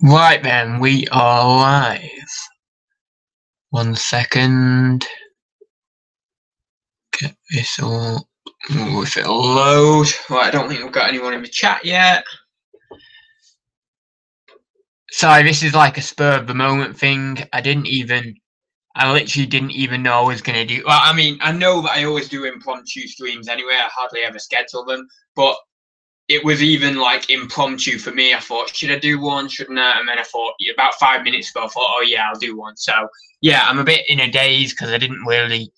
Right then, we are live. 1 second. Get this all. Ooh, if it'll load. Right, I don't think we've got anyone in the chat yet. Sorry, this is like a spur of the moment thing. I literally didn't even know I was going to do. Well, I mean, I know that I always do impromptu streams anyway. I hardly ever schedule them, but it was even like impromptu for me. I thought, should I do one? Shouldn't I? And then I thought, about 5 minutes ago, I thought, oh yeah, I'll do one. So yeah, I'm a bit in a daze because I didn't really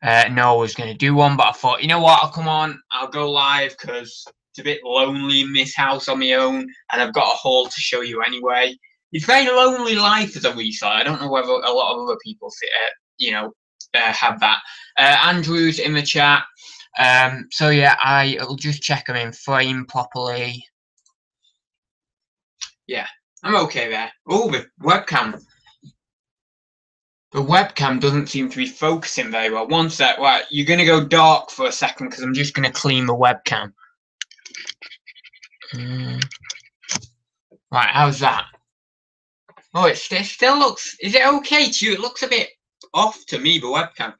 know I was going to do one. But I thought, you know what? I'll come on. I'll go live because it's a bit lonely in this house on my own, and I've got a haul to show you anyway. It's a very lonely life as a reseller. I don't know whether a lot of other people have that. Andrew's in the chat. So yeah, I'll just check them in frame properly. Yeah, I'm okay there. Oh, the webcam. The webcam doesn't seem to be focusing very well. One sec, right, you're going to go dark for a second because I'm just going to clean the webcam. Right, how's that? Oh, it still looks... Is it okay to you? It looks a bit off to me, the webcam.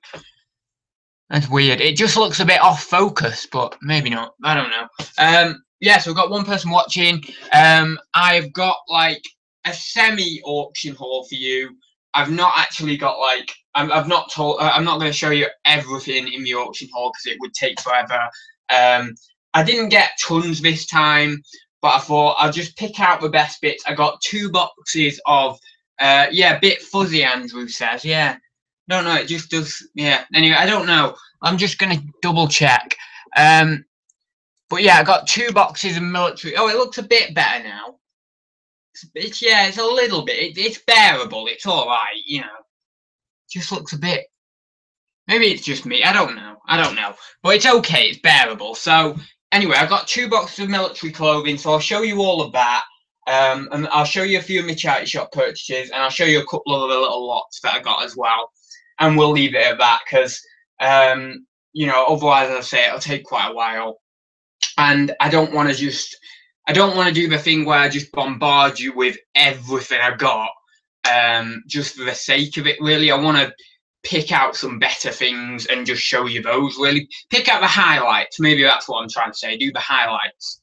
That's weird. It just looks a bit off focus, but maybe not. I don't know. Yeah, so we've got one person watching. I've got like a semi-auction haul for you. I've not actually got like I'm not going to show you everything in the auction haul because it would take forever. I didn't get tons this time, but I thought I'll just pick out the best bits. I got 2 boxes of yeah, bit fuzzy, Andrew says. Yeah. No, it just does. Yeah. Anyway, I don't know. I'm just gonna double check. But yeah, I got 2 boxes of military. Oh, it looks a bit better now. It's a little bit. It's bearable. It's all right, you know. Just looks a bit. Maybe it's just me. I don't know. But it's okay. It's bearable. So anyway, I got 2 boxes of military clothing. So I'll show you all of that. And I'll show you a few of my charity shop purchases, and I'll show you a couple of the little lots that I got as well. And we'll leave it at that because, you know, otherwise, as I say, it'll take quite a while. And I don't want to do the thing where I just bombard you with everything I got, just for the sake of it, really. I want to pick out some better things and just show you those, really. Pick out the highlights. Maybe that's what I'm trying to say. Do the highlights.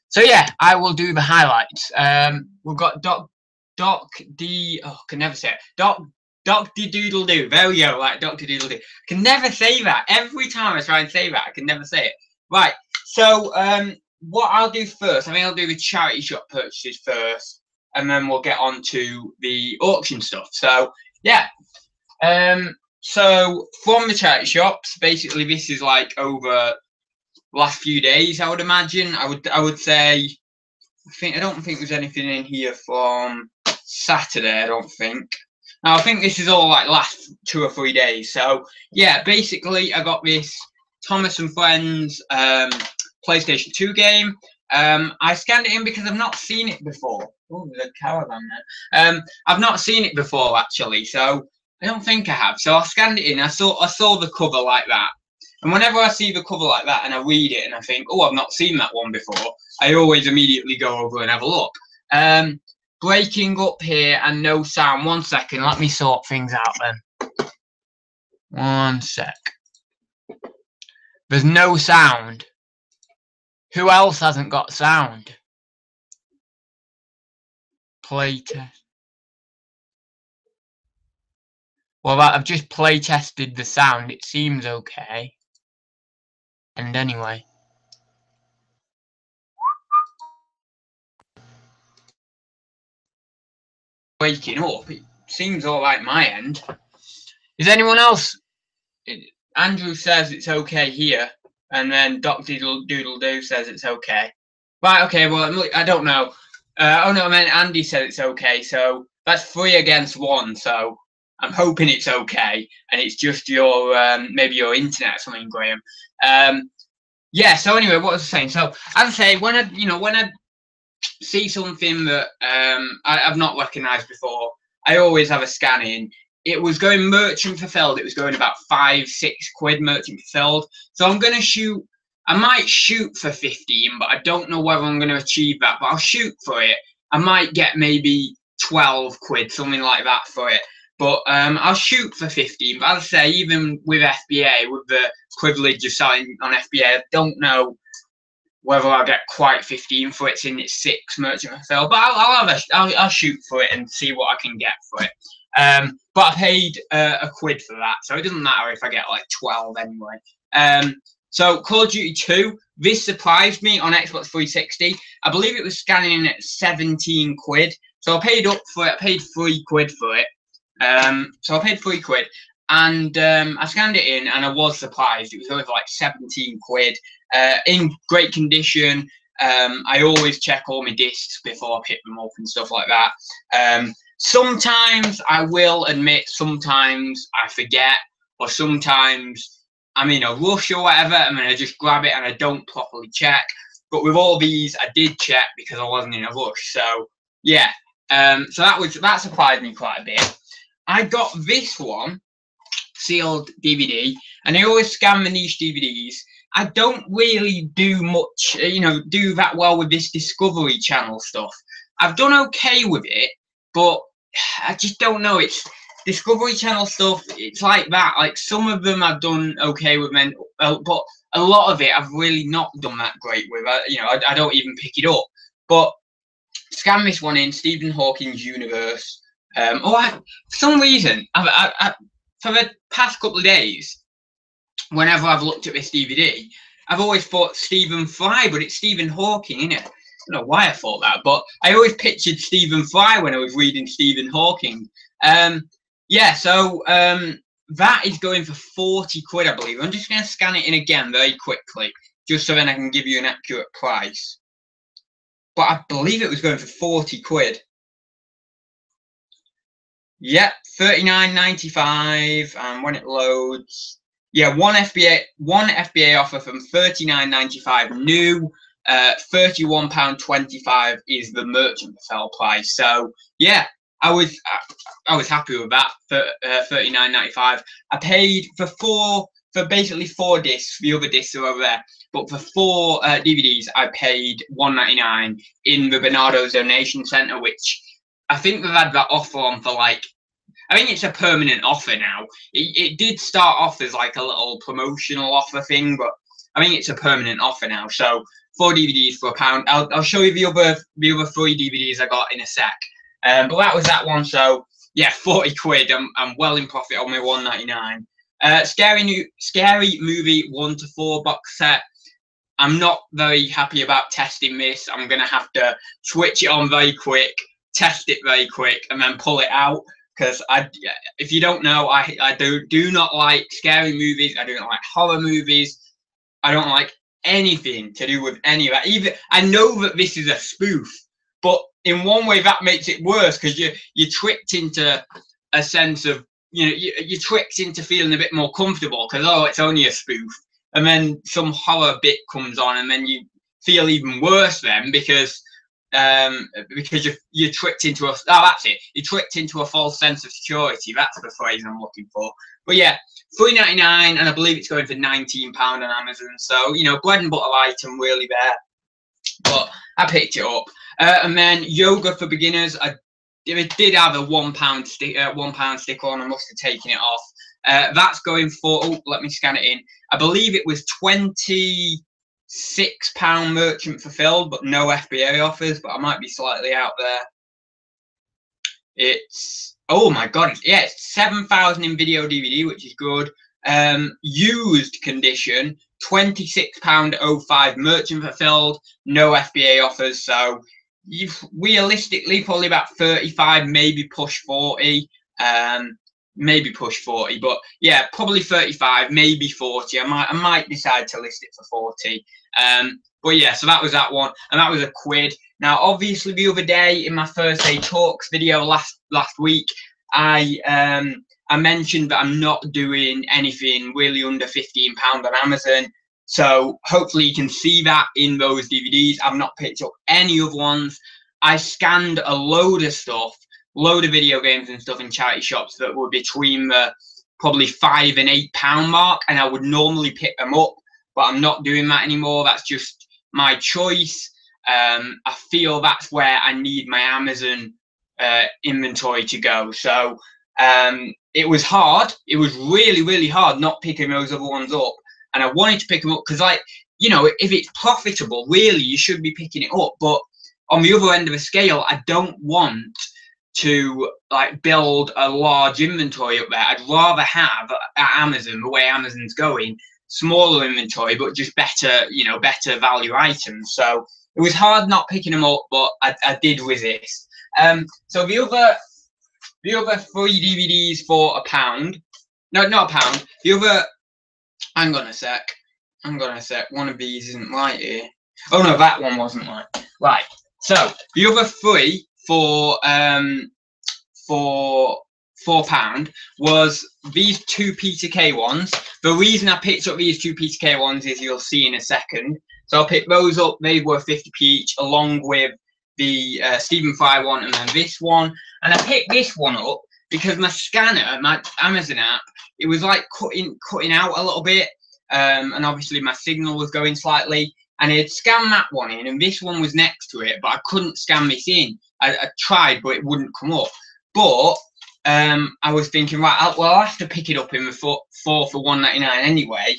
So yeah, I will do the highlights. We've got can never say it. Dr. Doodle Doo. There we go, like Dr. Doodle Doo. I can never say that. Every time I try and say that, I can never say it. Right, so what I'll do first, I think I'll do the charity shop purchases first, and then we'll get on to the auction stuff. So, yeah. So, from the charity shops, basically this is like over the last few days, I would imagine. I would say, I don't think there's anything in here from Saturday, I don't think. Now, I think this is all like last 2 or 3 days. So, yeah, basically, I got this Thomas and Friends PlayStation 2 game. I scanned it in because I've not seen it before. Oh, there's a caravan there. I've not seen it before, actually, so I don't think I have. So I scanned it in. I saw the cover like that. And whenever I see the cover like that and I read it and I think, oh, I've not seen that one before, I always immediately go over and have a look. Breaking up here and no sound. 1 second, let me sort things out then. 1 sec. There's no sound. Who else hasn't got sound? Play test. Well, I've just play tested the sound. It seems okay. And anyway. Waking up, it seems alright my end. Is anyone else? Andrew says it's okay here, and then Dr. Doodle Doo says it's okay. Right, okay, well, I don't know. Oh no, I mean, Andy said it's okay, so that's 3 against 1, so I'm hoping it's okay, and it's just your, maybe your internet or something, Graham. Yeah, so anyway, what was I saying? So, as I say, when I see something that I've not recognised before, I always have a scan in. It was going merchant fulfilled. It was going about 5-6 quid merchant fulfilled. So I'm going to shoot. I might shoot for 15, but I don't know whether I'm going to achieve that. But I'll shoot for it. I might get maybe 12 quid, something like that for it. But I'll shoot for 15. But as I say, even with FBA, with the privilege of selling on FBA, I don't know whether I'll get quite 15 for it, in its 6 merchant fulfilled. But I'll shoot for it and see what I can get for it. But I paid a quid for that, so it doesn't matter if I get like 12 anyway. So Call of Duty 2, this surprised me on Xbox 360. I believe it was scanning in at 17 quid. So I paid up for it. I paid 3 quid for it. So I paid 3 quid, and I scanned it in, and I was surprised. It was only for like 17 quid, in great condition. I always check all my discs before I pick them up and stuff like that. Sometimes I will admit, sometimes I forget, or sometimes I'm in a rush or whatever, and then I just grab it and I don't properly check. But with all these, I did check because I wasn't in a rush. So yeah, so that surprised me quite a bit. I got this one, sealed DVD, and I always scan the niche DVDs. I don't really do much, do that well with this Discovery Channel stuff. I've done okay with it, but I just don't know. It's Discovery Channel stuff. It's like that. Like some of them I've done okay with, but a lot of it I've really not done that great with. I don't even pick it up. But scan this one in, Stephen Hawking's universe. For some reason, for the past couple of days, whenever I've looked at this DVD, I've always thought Stephen Fry, but it's Stephen Hawking, isn't it? I don't know why I thought that, but I always pictured Stephen Fry when I was reading Stephen Hawking. Yeah, so that is going for 40 quid, I believe. I'm just going to scan it in again very quickly, just so then I can give you an accurate price. But I believe it was going for 40 quid. Yep, $39.95, and when it loads, yeah, one FBA offer from $39.95 new, £31.25 is the merchant sell price. So yeah, I was happy with that for $39.95. I paid for basically 4 discs. The other discs are over there, but for 4 DVDs, I paid $1.99 in the Bernardo's Donation Centre, which I think they've had that offer on for like, I think it's a permanent offer now. It did start off as like a little promotional offer thing, but I think it's a permanent offer now. So 4 DVDs for £1. I'll show you the other 3 DVDs I got in a sec. But that was that one. So yeah, 40 quid. I'm well in profit on my $1.99. Scary Movie 1 to 4 box set. I'm not very happy about testing this. I'm gonna have to switch it on very quick, test it very quick, and then pull it out. Because if you don't know, I do not like scary movies. I do not like horror movies. I don't like anything to do with any of that. Even I know that this is a spoof, but in one way that makes it worse because you're tricked into a sense of you're tricked into feeling a bit more comfortable because it's only a spoof, and then some horror bit comes on, and then you feel even worse then because you're tricked into you're tricked into a false sense of security. That's the phrase I'm looking for. But yeah, $3.99, and I believe it's going for £19 on Amazon. So bread and butter item really there. But I picked it up, and then Yoga for Beginners. It did have a £1 sticker on. I must have taken it off. That's going for. Let me scan it in. I believe it was £26 merchant fulfilled, but no FBA offers. But I might be slightly out there. It's my god, it's 7,000 in video DVD, which is good. Used condition, £26.05 merchant fulfilled, no FBA offers. So you've realistically probably about 35, maybe push 40. Maybe push 40, but yeah, probably 35, maybe 40. I might decide to list it for 40. But yeah, so that was that one, and that was a quid. Now, obviously, the other day in my First Day Talks video last week, I mentioned that I'm not doing anything really under £15 on Amazon. So hopefully you can see that in those DVDs. I've not picked up any other ones. I scanned a load of stuff. Load of video games and stuff in charity shops that were between the probably £5 and £8 mark, and I would normally pick them up, but I'm not doing that anymore. That's just my choice. I feel that's where I need my Amazon inventory to go. So it was hard. It was really, really hard not picking those other ones up. And I wanted to pick them up because, like, you know, if it's profitable, really, you should be picking it up. But on the other end of the scale, I don't want to like build a large inventory up there. I'd rather have at Amazon, the way Amazon's going, smaller inventory, but just better, you know, better value items. So it was hard not picking them up, but I did resist. So the other 3 DVDs for £1. No, not £1. The other, hang on a sec. One of these isn't right here. Oh no, that one wasn't right. Right. So the other 3 for £4 was these 2 PTK ones. The reason I picked up these 2 PTK ones is you'll see in a second. So I picked those up. They were 50p each, along with the Stephen Fry one and then this one. And I picked this one up because my scanner, my Amazon app, it was like cutting out a little bit, and obviously my signal was going slightly. And I had scanned that one in, and this one was next to it, but I couldn't scan this in. I tried, but it wouldn't come up. But I was thinking, right, I'll have to pick it up in the 4 for £1.99 anyway,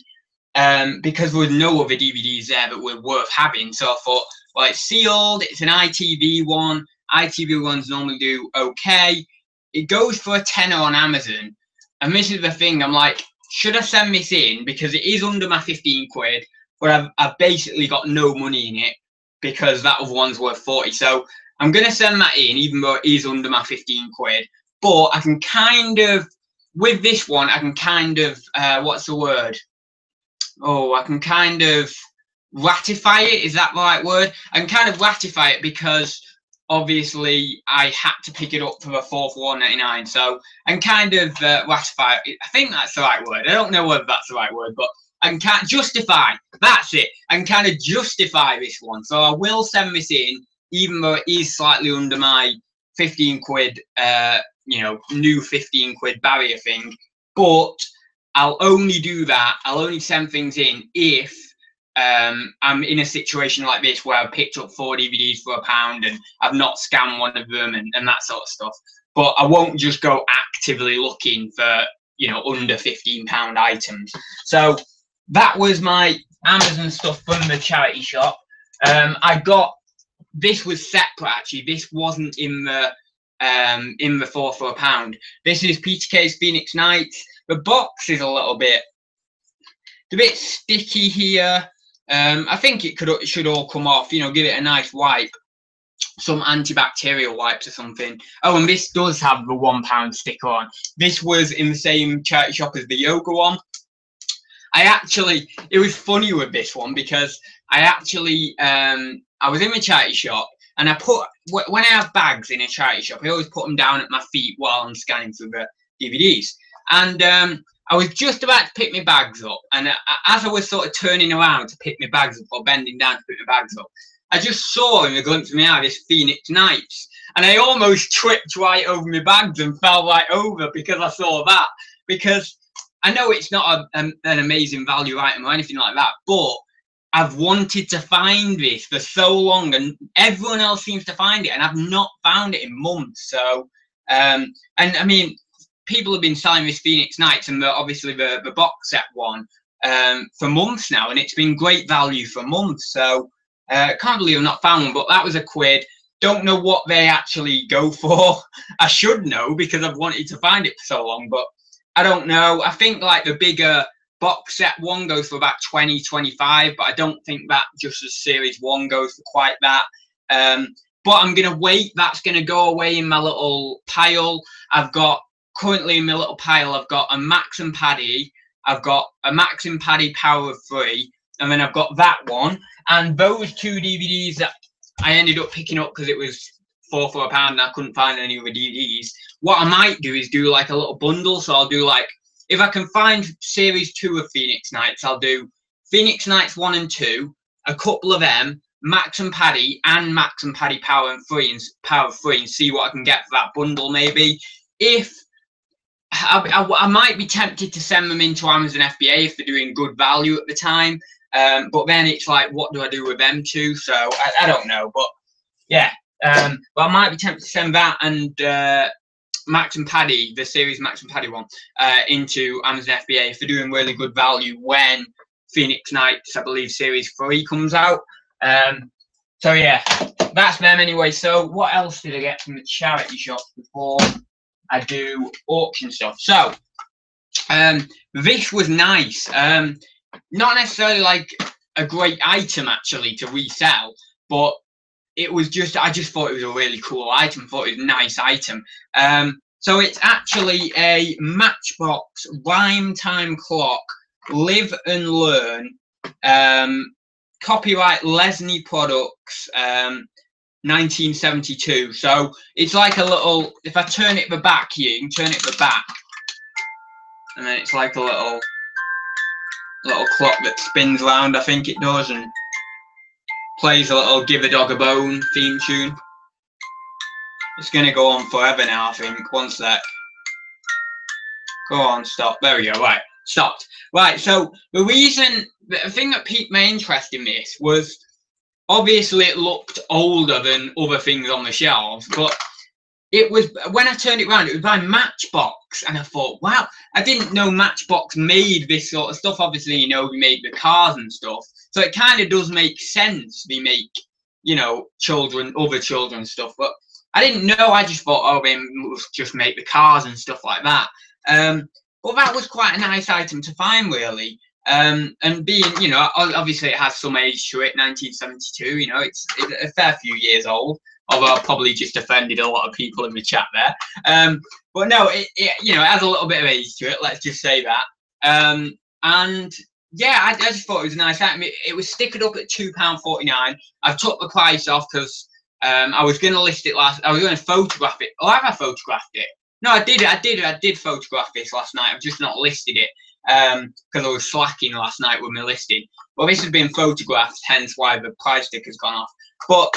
because there was no other DVDs there that were worth having. So I thought, well, it's sealed, it's an ITV one. ITV ones normally do okay. It goes for a tenner on Amazon. And this is the thing, I'm like, should I send this in? Because it is under my 15 quid. But I've basically got no money in it because that other one's worth 40. So I'm going to send that in, even though it is under my 15 quid. But I can kind of, with this one, I can kind of, what's the word? Oh, I can kind of ratify it. Is that the right word? I can kind of ratify it because obviously I had to pick it up for the 4 for £1.99. So I can kind of ratify it. I think that's the right word. I don't know whether that's the right word, but I can kind of justify. That's it. I can kind of justify this one. So I will send this in, even though it is slightly under my 15 quid, you know, new 15 quid barrier thing. But I'll only do that. I'll only send things in if I'm in a situation like this where I've picked up 4 DVDs for £1 and I've not scanned one of them and that sort of stuff. But I won't just go actively looking for, you know, under £15 items. So that was my Amazon stuff from the charity shop. I got, this was separate actually. This wasn't in the 4 for £1. This is PTK's Phoenix Nights. The box is a bit sticky here. I think it should all come off. You know, give it a nice wipe, some antibacterial wipes or something. Oh, and this does have the £1 sticker on. This was in the same charity shop as the yoga one. It was funny with this one because I was in the charity shop and when I have bags in a charity shop, I always put them down at my feet while I'm scanning through the DVDs. And I was just about to pick my bags up, and as I was sort of turning around to pick my bags up or bending down to pick my bags up, I just saw in the glimpse of my eye this Phoenix Nights, and I almost tripped right over my bags and fell right over because I saw that. Because I know it's not an amazing value item or anything like that, but I've wanted to find this for so long, and everyone else seems to find it, and I've not found it in months. So, and I mean, people have been selling this Phoenix Nights and obviously the box set one for months now, and it's been great value for months. So, can't believe I've not found one, but that was £1. Don't know what they actually go for. I should know because I've wanted to find it for so long, but I don't know. I think like the bigger box set one goes for about 20, 25, but I don't think that just as series one goes for quite that. But I'm going to wait. That's going to go away in my little pile. Currently in my little pile, I've got a Max and Paddy. I've got a Max and Paddy Power of 3. And then I've got that one. And those 2 DVDs that I ended up picking up because it was 4 for £1 and I couldn't find any other DVDs. What I might do is do like a little bundle. So I'll do like, if I can find series 2 of Phoenix Nights, I'll do Phoenix Nights 1 and 2, a couple of them, Max and Paddy and Max and Paddy Power of 3 and see what I can get for that bundle maybe. If I might be tempted to send them into Amazon FBA if they're doing good value at the time. But then it's like, what do I do with them two? So I don't know, but yeah. But I might be tempted to send that and Max and Paddy, the series Max and Paddy one, into Amazon FBA if they're doing really good value when Phoenix Knights, I believe, Series 3 comes out. So yeah, that's them anyway. So what else did I get from the charity shop before I do auction stuff? So this was nice. Not necessarily like a great item actually to resell, but it was just, I just thought it was a really cool item. Thought it was a nice item. So it's actually a Matchbox Rhyme Time Clock, Live and Learn, copyright Lesney Products, 1972. So it's like a little, if I turn it the back here, you can turn it the back, and then it's like a little clock that spins round, I think it does, and plays a little Give a Dog a Bone theme tune. It's gonna go on forever now, I think. One sec. Go on, stop. There we go. Right, stopped. Right, so the thing that piqued my interest in this was, obviously it looked older than other things on the shelves, but it was, when I turned it around, it was by Matchbox, and I thought, wow, I didn't know Matchbox made this sort of stuff. Obviously, you know, we made the cars and stuff, so it kind of does make sense they make, you know, other children's stuff, but I didn't know. I just thought, oh, they must just make the cars and stuff like that. But that was quite a nice item to find, really. And being, you know, obviously it has some age to it, 1972, you know, it's a fair few years old, although I probably just offended a lot of people in the chat there. But no, it you know, it has a little bit of age to it, let's just say that. And yeah, I just thought it was a nice item. It was stickered up at £2.49. I took the price off because I was going to list it I was going to photograph it. Oh, have I photographed it? No, I did photograph this last night. I've just not listed it because I was slacking last night with my listing. Well, this has been photographed, hence why the price stick has gone off. But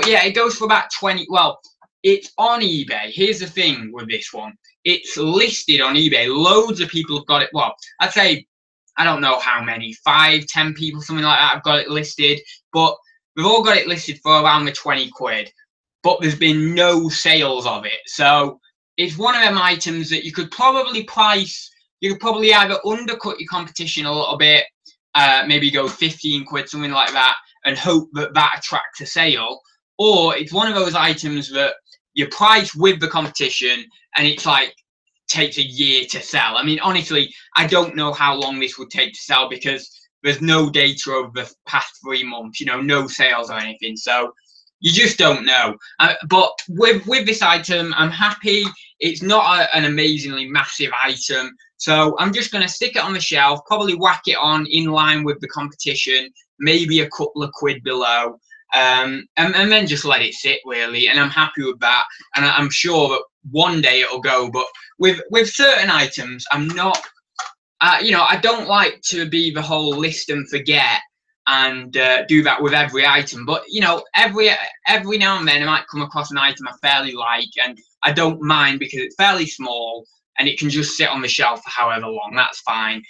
yeah, it goes for about 20. Well, it's on eBay. Here's the thing with this one. It's listed on eBay. Loads of people have got it. Well, I'd say, I don't know how many, 5, 10 people, something like that, have got it listed. But we've all got it listed for around the 20 quid. But there's been no sales of it. So it's one of them items that you could probably price. You could probably either undercut your competition a little bit, maybe go 15 quid, something like that, and hope that that attracts a sale. Or it's one of those items that you price with the competition and it's like takes a year to sell. I mean, honestly, I don't know how long this would take to sell because there's no data over the past 3 months, you know, no sales or anything. So you just don't know. But with this item, I'm happy. It's not an amazingly massive item. So I'm just going to stick it on the shelf, probably whack it on in line with the competition, maybe a couple of quid below, and then just let it sit, really. And I'm happy with that. And I'm sure that one day it'll go. But with certain items, I'm not, you know, I don't like to be the whole list and forget and do that with every item. But, you know, every now and then I might come across an item I fairly like, and I don't mind because it's fairly small and it can just sit on the shelf for however long. That's fine.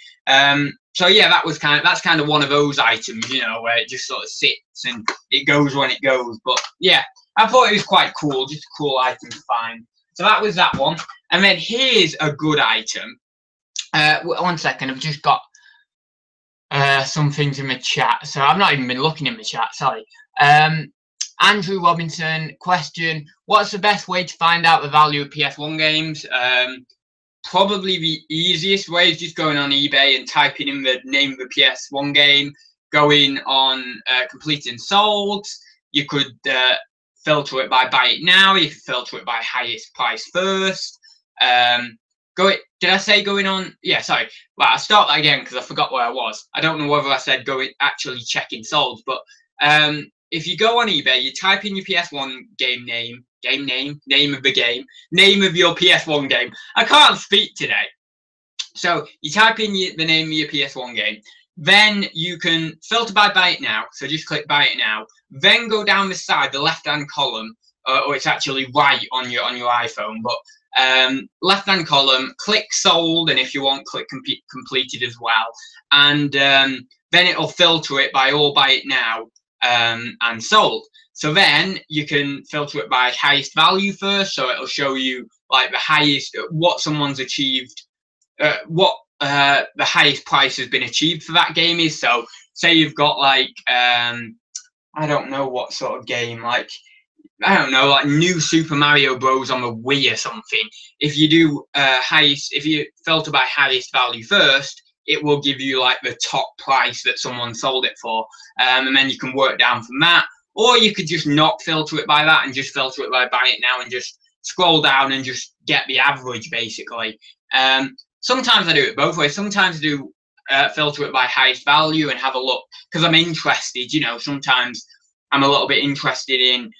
So yeah, that's kind of one of those items, you know, where it just sort of sits and it goes when it goes. But yeah, I thought it was quite cool, just a cool item to find. So that was that one. And then here's a good item. 1 second, I've just got some things in the chat, so I've not even been looking in the chat, sorry. Andrew Robinson, question, what's the best way to find out the value of PS1 games? Probably the easiest way is just going on eBay and typing in the name of the PS1 game, going on complete and sold. You could filter it by buy it now, you can filter it by highest price first. Did I say going on? Yeah, sorry. Well, I'll start that again because I forgot where I was. I don't know whether I said actually checking solds, but if you go on eBay, you type in your PS1 game name of the game, name of your PS1 game. I can't speak today. So you type in the name of your PS1 game. Then you can filter by buy it now. So just click buy it now. Then go down the side, the left-hand column, or it's actually right on your iPhone, but left hand column, click sold, and if you want, click completed as well, and then it'll filter it by all buy it now and sold. So then you can filter it by highest value first, so it'll show you like the highest, what someone's achieved, what the highest price has been achieved for that game is. So say you've got like I don't know what sort of game, like I don't know, like New Super Mario Bros on the Wii or something. If you do if you filter by highest value first, it will give you like the top price that someone sold it for, and then you can work down from that. Or you could just not filter it by that and just filter it by buy it now and just scroll down and just get the average, basically. Sometimes I do it both ways. Sometimes I do filter it by highest value and have a look because I'm interested. You know, sometimes I'm a little bit interested in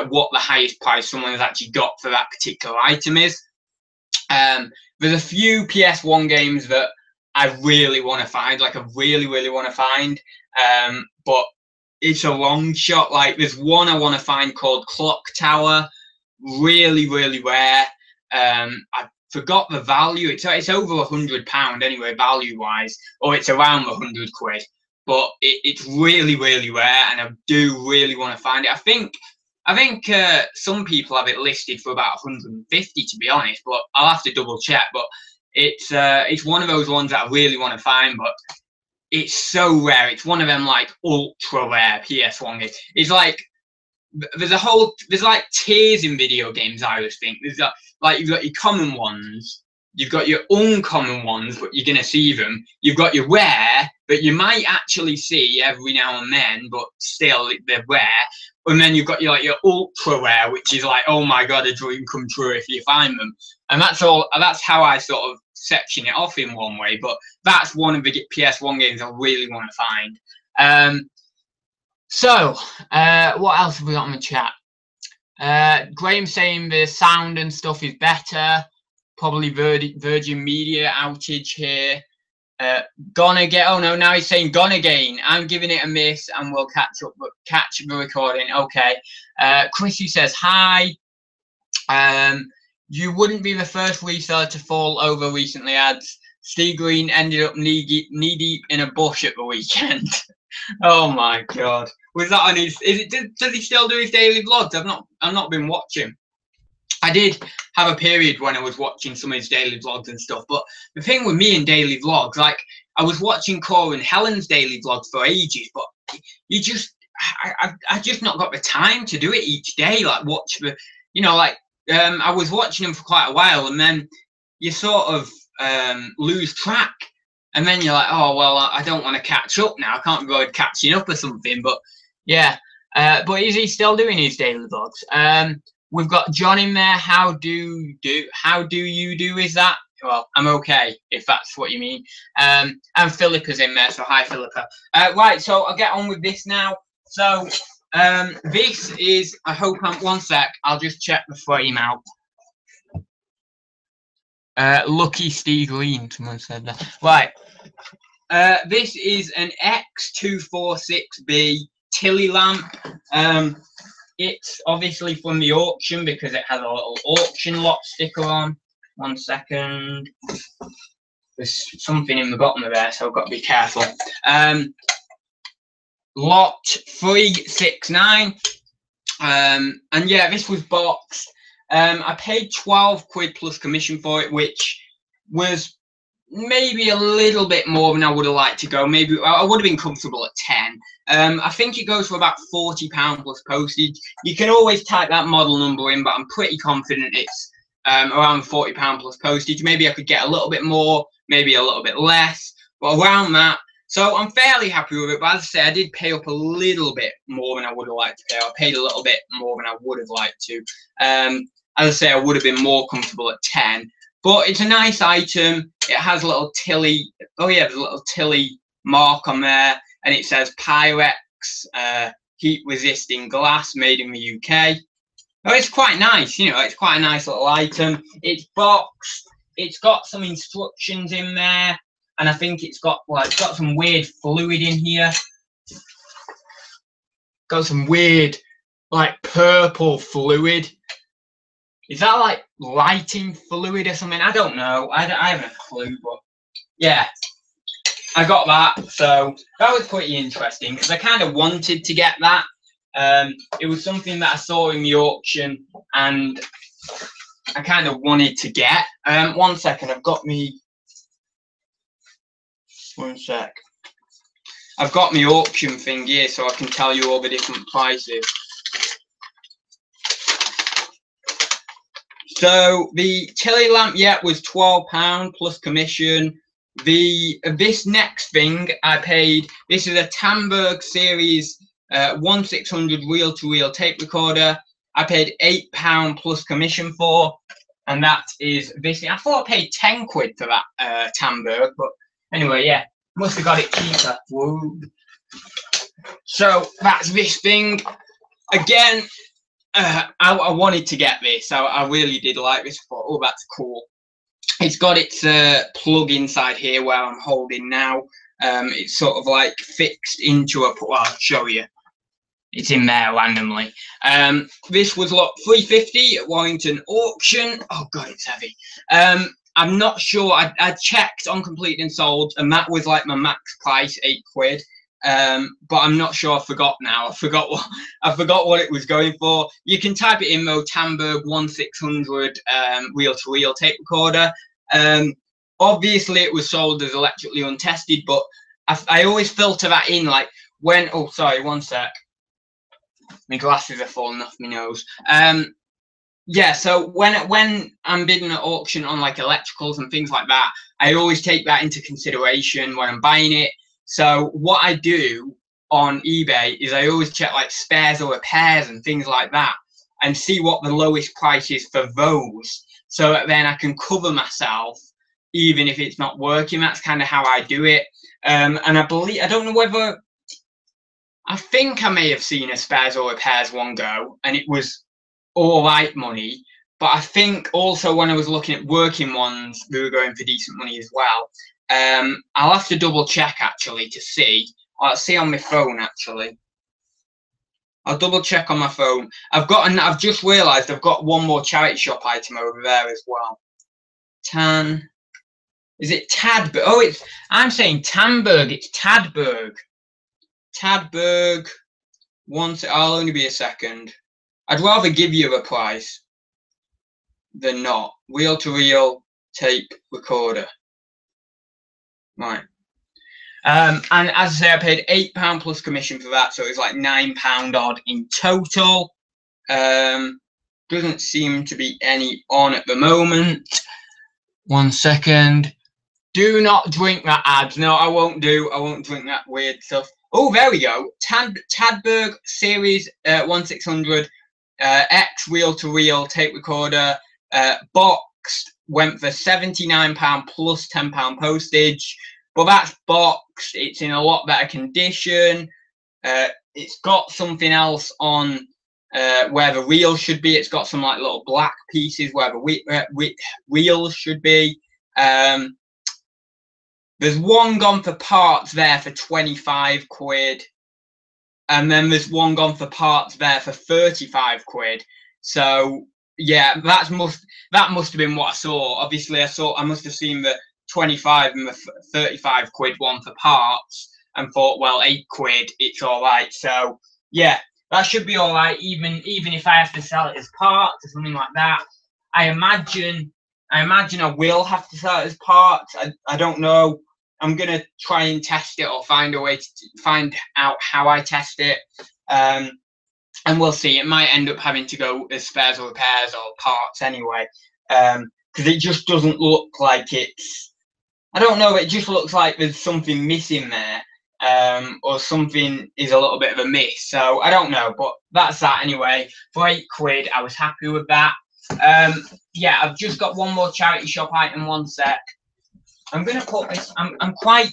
what the highest price someone has actually got for that particular item is. There's a few PS1 games that I really want to find, like I really want to find, but it's a long shot. Like there's one I want to find called Clock Tower, really rare. I forgot the value. It's over £100 anyway, value wise, or it's around £100, but it's really rare, and I do really want to find it. I think some people have it listed for about 150, to be honest, but I'll have to double check. But it's one of those ones that I really want to find, but it's so rare. It's one of them like ultra rare PS1 games. It's like there's like tiers in video games. I always think there's like you've got your common ones, you've got your uncommon ones, but you're gonna see them. You've got your rare, but you might actually see every now and then, but still they're rare. And then you've got your ultra rare, which is like, oh my god, a dream come true if you find them. And that's how I sort of section it off in one way. But that's one of the PS1 games I really want to find. So what else have we got on the chat? Graham saying the sound and stuff is better. Probably Virgin Media outage here. Gone again. Oh no, now he's saying gone again. I'm giving it a miss and we'll catch the recording. Okay. Chrissy says hi. You wouldn't be the first reseller to fall over recently. Adds Steve Green ended up knee deep in a bush at the weekend. Oh my god. Was that on his? Does he still do his daily vlogs? I've not been watching. I did have a period when I was watching some of his daily vlogs and stuff, but the thing with me and daily vlogs, like I was watching Cora and Helen's daily vlogs for ages, but you just, I just not got the time to do it each day. Like watch the, you know, like I was watching them for quite a while, and then you sort of lose track, and then you're like, oh well, I don't want to catch up now. I can't be bothered catching up or something. But yeah, but is he still doing his daily vlogs? We've got John in there. How do you do? Is that? Well, I'm okay, if that's what you mean. And Philippa's in there, so hi Philippa. Right, so I'll get on with this now. So this is, I hope one sec, I'll just check the frame out. Lucky Steve Green, someone said that. Right, this is an X246B Tilly lamp. It's obviously from the auction because it has a little auction lot sticker on. 1 second. There's something in the bottom of there, so I've got to be careful. Lot 369. And yeah, this was boxed. I paid 12 quid plus commission for it, which was maybe a little bit more than I would have liked to go. Maybe I would have been comfortable at 10. I think it goes for about £40 plus postage. You can always type that model number in, but I'm pretty confident it's around £40 plus postage. Maybe I could get a little bit more, maybe a little bit less, but around that. So I'm fairly happy with it. But as I say, I did pay up a little bit more than I would have liked to pay. I paid a little bit more than I would have liked to. As I say, I would have been more comfortable at 10. But it's a nice item. It has a little Tilly. Oh yeah, there's a little Tilly mark on there, and it says Pyrex heat resisting glass made in the UK. Oh, it's quite nice. You know, it's quite a nice little item. It's boxed. It's got some instructions in there, and I think it's got some weird fluid in here. Got some weird like purple fluid. Is that like lighting fluid or something? I don't know. I haven't a clue, but yeah, I got that. So that was pretty interesting because I kind of wanted to get that. It was something that I saw in the auction and I kind of wanted to get. 1 second, I've got me. 1 sec. I've got my auction thing here so I can tell you all the different prices. So the Tilly lamp, yeah, was £12 plus commission. This next thing I paid, this is a Tamberg series 1600 reel-to-reel tape recorder. I paid £8 plus commission for, and that is this thing. I thought I paid 10 quid for that Tamberg, but anyway, yeah, must have got it cheaper. Whoa. So that's this thing. Again, I wanted to get this. I really did like this. I thought, oh, that's cool. It's got its plug inside here where I'm holding now. It's sort of like fixed into a. Well, I'll show you. It's in there randomly. This was lot 350 at Warrington auction. Oh god, it's heavy. I'm not sure. I checked on completed and sold, and that was like my max price, 8 quid. But I'm not sure. I forgot now. I forgot what it was going for. You can type it in though. Tamberg 1600 reel-to-reel tape recorder. Obviously it was sold as electrically untested, but I always filter that in like when. Oh, sorry, 1 sec. My glasses are falling off my nose. Yeah, so when I'm bidding at auction on like electricals and things like that, I always take that into consideration when I'm buying it. So what I do on eBay is I always check like spares or repairs and things like that and see what the lowest price is for those, so that then I can cover myself even if it's not working. That's kind of how I do it. And I don't know whether, I think I may have seen a spares or repairs one go and it was all right money, but I think also when I was looking at working ones, they were going for decent money as well. I'll have to double check actually to see. I'll see on my phone actually. I'll double check on my phone. I've just realised I've got one more charity shop item over there as well. Is it Tadberg? Oh, I'm saying Tamberg. It's Tadberg. Tadberg. I'll only be a second. I'd rather give you a price than not. Reel-to-reel tape recorder. Right. And as I say, I paid £8 plus commission for that, so it was like £9 odd in total. Doesn't seem to be any on at the moment. 1 second. Do not drink that ad. No, I won't drink that weird stuff. Oh, there we go. Tadberg series 1600 X reel-to-reel tape recorder, boxed, went for £79 plus £10 postage. But that's boxed. It's in a lot better condition. It's got something else on where the reel should be. It's got some like little black pieces where the wheels should be. There's one gone for parts there for 25 quid. And then there's one gone for parts there for 35 quid. So yeah, that must have been what I saw. Obviously I must have seen the 25 and the 35 quid one for parts and thought, well, 8 quid, it's all right. So yeah, that should be all right, even if I have to sell it as parts or something like that. I imagine I will have to sell it as parts. I don't know. I'm gonna try and test it or find a way to find out how I test it, and we'll see. It might end up having to go as spares or repairs or parts anyway, because it just doesn't look like it's. I don't know. It just looks like there's something missing there, or something is a little bit of a miss. So I don't know, but that's that anyway. For 8 quid, I was happy with that. Yeah, I've just got one more charity shop item. 1 sec. I'm going to put this, I'm quite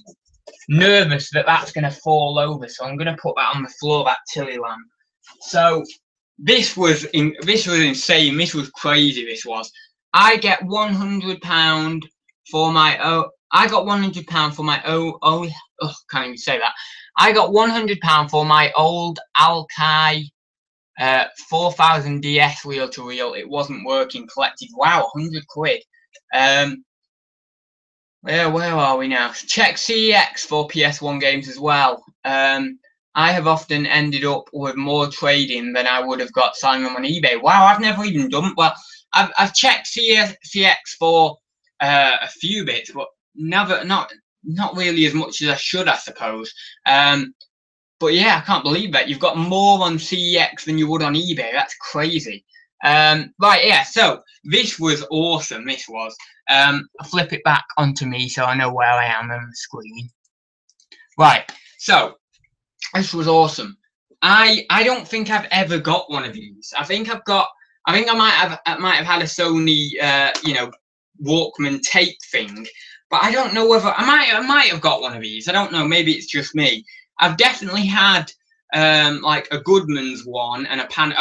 nervous that that's going to fall over, so I'm going to put that on the floor, that Tilly lamp. So this was insane, this was crazy, this was. I get £100 for my own, I got £100 for my own, can't even say that. I got £100 for my old Alki 4000 DS reel to reel. It wasn't working. Collected. Wow, 100 quid. Where are we now? Check CEX for PS1 games as well. I have often ended up with more trading than I would have got selling them on eBay. Wow, I've never even done. Well, I've checked CEX for a few bits, but never, not really as much as I should, I suppose. But yeah, I can't believe that you've got more on CEX than you would on eBay. That's crazy. Right, yeah. So this was awesome. This was. I'll flip it back onto me so I know where I am on the screen. Right. So this was awesome. I don't think I've ever got one of these. I think I might have had a Sony Walkman tape thing, but I don't know whether I might have got one of these. I don't know. Maybe it's just me. I've definitely had like a Goodman's one and I've had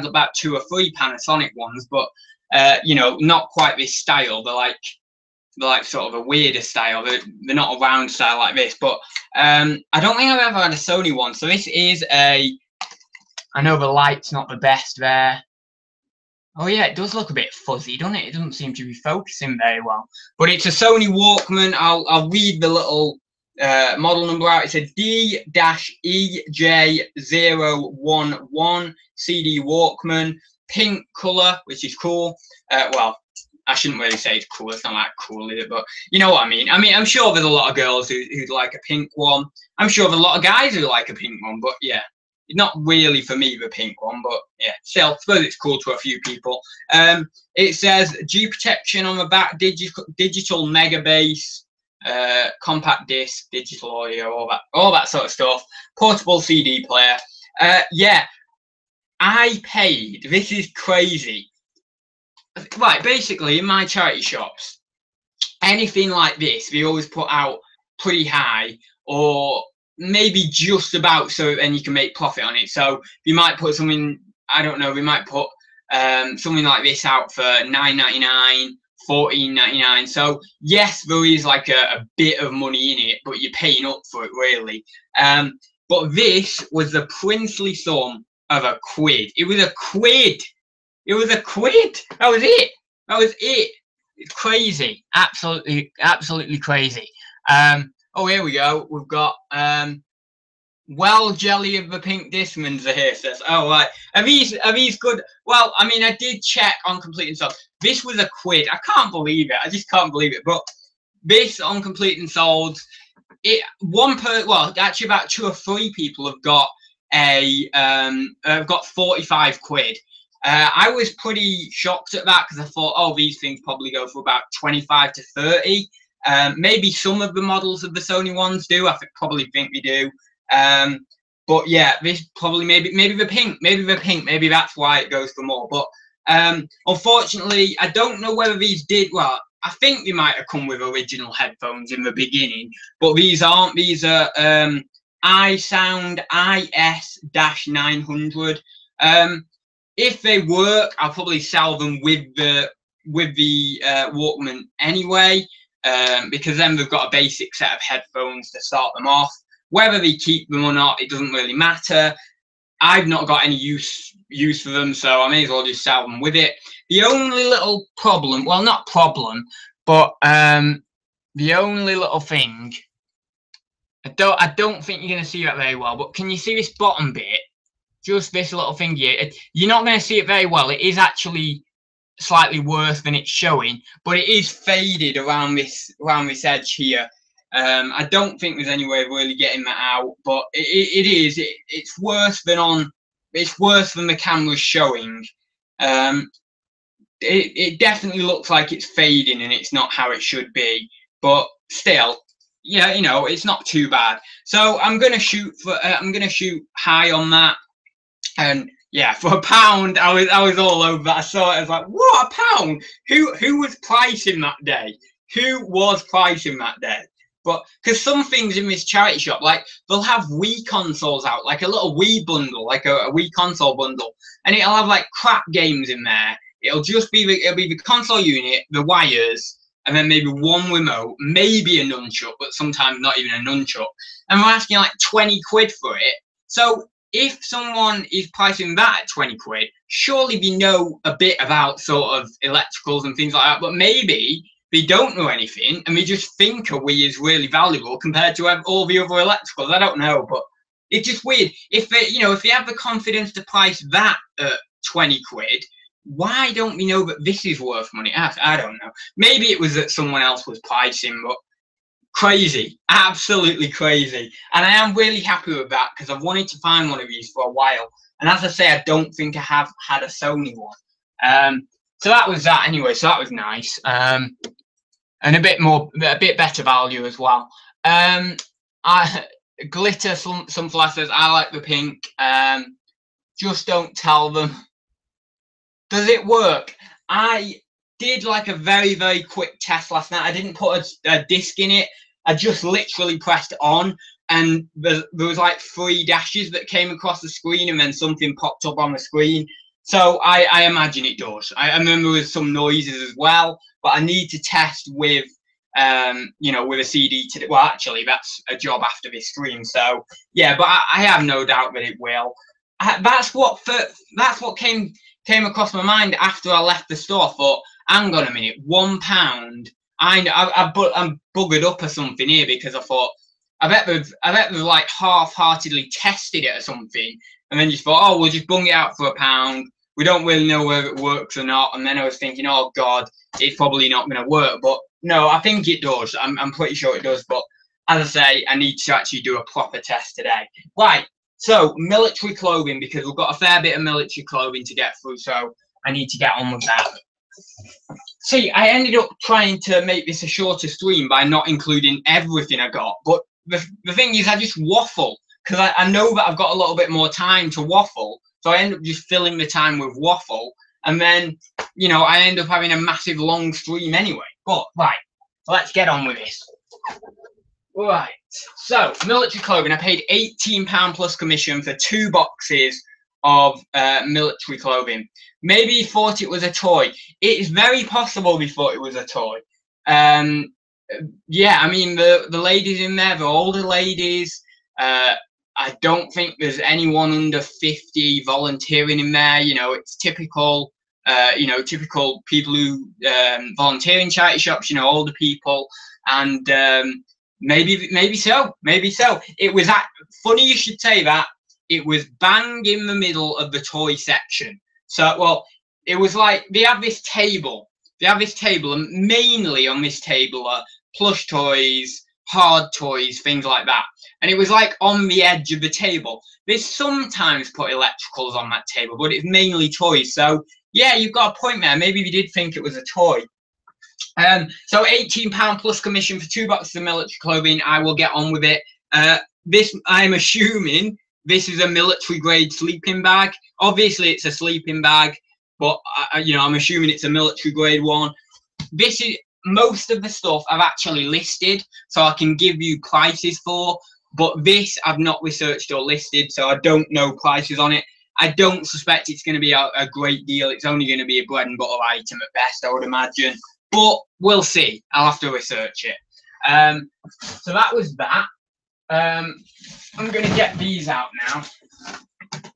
about 2 or 3 Panasonic ones, but not quite this style. They're like sort of a weirder style. They're not a round style like this, but I don't think I've ever had a Sony one. So this is I know the light's not the best there. Oh yeah, it does look a bit fuzzy, doesn't it? It doesn't seem to be focusing very well. But it's a Sony Walkman. I'll read the little model number out. It's a D-EJ011 CD Walkman, pink color, which is cool. Well, I shouldn't really say it's cool. It's not that cool, is it? But you know what I mean. I'm sure there's a lot of girls who like a pink one. I'm sure there's a lot of guys who like a pink one. But yeah, not really for me, the pink one. But yeah, still, I suppose it's cool to a few people. It says G protection on the back, digital mega bass, compact disc, digital audio, all that sort of stuff. Portable CD player. Yeah, I paid. This is crazy. Right, basically in my charity shops, anything like this, they always put out pretty high, or maybe just about, so then you can make profit on it. So you might put something, I don't know, we might put something like this out for $9.99, $14.99. So yes, there is like a bit of money in it, but you're paying up for it really. But this was the princely sum of a quid. It was a quid. It was a quid. That was it. That was it. It's crazy. Absolutely crazy. Oh, here we go. We've got well, jelly of the pink Discmans are here. Says, oh right. Are these good? Well, I mean, I did check on Complete and Sold. This was a quid. I can't believe it. I just can't believe it. But this on Complete and Sold, well, actually about 2 or 3 people have got have got 45 quid. I was pretty shocked at that because I thought, oh, these things probably go for about 25 to 30. Maybe some of the models of the Sony ones do. I probably think they do. But yeah, this probably maybe the pink, maybe that's why it goes for more. But unfortunately, I don't know whether these did. Well, I think they might have come with original headphones in the beginning, but these aren't. These are iSound IS-900. If they work, I'll probably sell them with the Walkman anyway, because then they've got a basic set of headphones to start them off. Whether they keep them or not, it doesn't really matter. I've not got any use for them, so I may as well just sell them with it. The only little problem, well, not problem, but the only little thing, I don't think you're going to see that very well, but can you see this bottom bit? Just this little thing here. You're not going to see it very well. It is actually slightly worse than it's showing, but it is faded around this edge here. I don't think there's any way of really getting that out, but it is. It's worse than the camera's showing. It definitely looks like it's fading and it's not how it should be, but still, yeah, you know, it's not too bad. So I'm gonna shoot high on that. And yeah, for £1, I was all over that. I saw it, I was like, what, £1? Who was pricing that day? Who was pricing that day? But because some things in this charity shop, like they'll have Wii consoles out, like a little Wii bundle, like a Wii console bundle, and it'll have like crap games in there. It'll be the console unit, the wires, and then maybe one remote, maybe a nunchuck, but sometimes not even a nunchuck. And we're asking like 20 quid for it. So if someone is pricing that at 20 quid, surely they know a bit about sort of electricals and things like that, but maybe they don't know anything and they just think a Wii is really valuable compared to all the other electricals. I don't know, but it's just weird. If they, you know, if they have the confidence to price that at 20 quid, why don't we know that this is worth money? I don't know. Maybe it was that someone else was pricing, but crazy, absolutely crazy. And I am really happy with that because I've wanted to find one of these for a while. And as I say, I don't think I have had a Sony one. So that was that anyway. So that was nice. And a bit better value as well. Glitter sunflower says, I like the pink. Just don't tell them. Does it work? I did like a very, very quick test last night. I didn't put a disc in it. I just literally pressed on, and there was like 3 dashes that came across the screen, and then something popped up on the screen. So I imagine it does. I remember there was some noises as well, but I need to test with you know, with a CD today. Well, actually, that's a job after this stream. So yeah, but I have no doubt that it will. That's what came across my mind after I left the store. I thought, hang on a minute, £1. I'm buggered up or something here, because I thought, I bet they've like half-heartedly tested it or something, and then just thought, oh, we'll just bung it out for £1. We don't really know whether it works or not. And then I was thinking, oh God, it's probably not going to work. But no, I think it does. I'm pretty sure it does. But as I say, I need to actually do a proper test today. Right. So military clothing, because we've got a fair bit of military clothing to get through. So I need to get on with that. See, I ended up trying to make this a shorter stream by not including everything I got. But the thing is, I just waffle, because I know that I've got a little bit more time to waffle. So I end up just filling the time with waffle. And then, you know, I end up having a massive long stream anyway. But, right, let's get on with this. Right, so military clothing. I paid £18 plus commission for 2 boxes of military clothing. Maybe he thought it was a toy. It is very possible he thought it was a toy. Yeah, I mean, the ladies in there, the older ladies. I don't think there's anyone under 50 volunteering in there. You know, it's typical, you know, typical people who volunteer in charity shops, you know, older people. And maybe so. It was funny you should say that. It was bang in the middle of the toy section. So, well, it was like they have this table. And mainly on this table are plush toys, hard toys, things like that. And it was like on the edge of the table. They sometimes put electricals on that table, but it's mainly toys. So yeah, you've got a point there. Maybe we did think it was a toy. So £18 plus commission for 2 boxes of military clothing. I will get on with it. This, I'm assuming this is a military grade sleeping bag. Obviously it's a sleeping bag, but you know, I'm assuming it's a military grade one. This is most of the stuff I've actually listed, so I can give you prices for. But this I've not researched or listed, so I don't know prices on it. I don't suspect it's going to be a great deal. It's only going to be a bread and butter item at best, I would imagine. But we'll see. I'll have to research it. So that was that. I'm going to get these out now.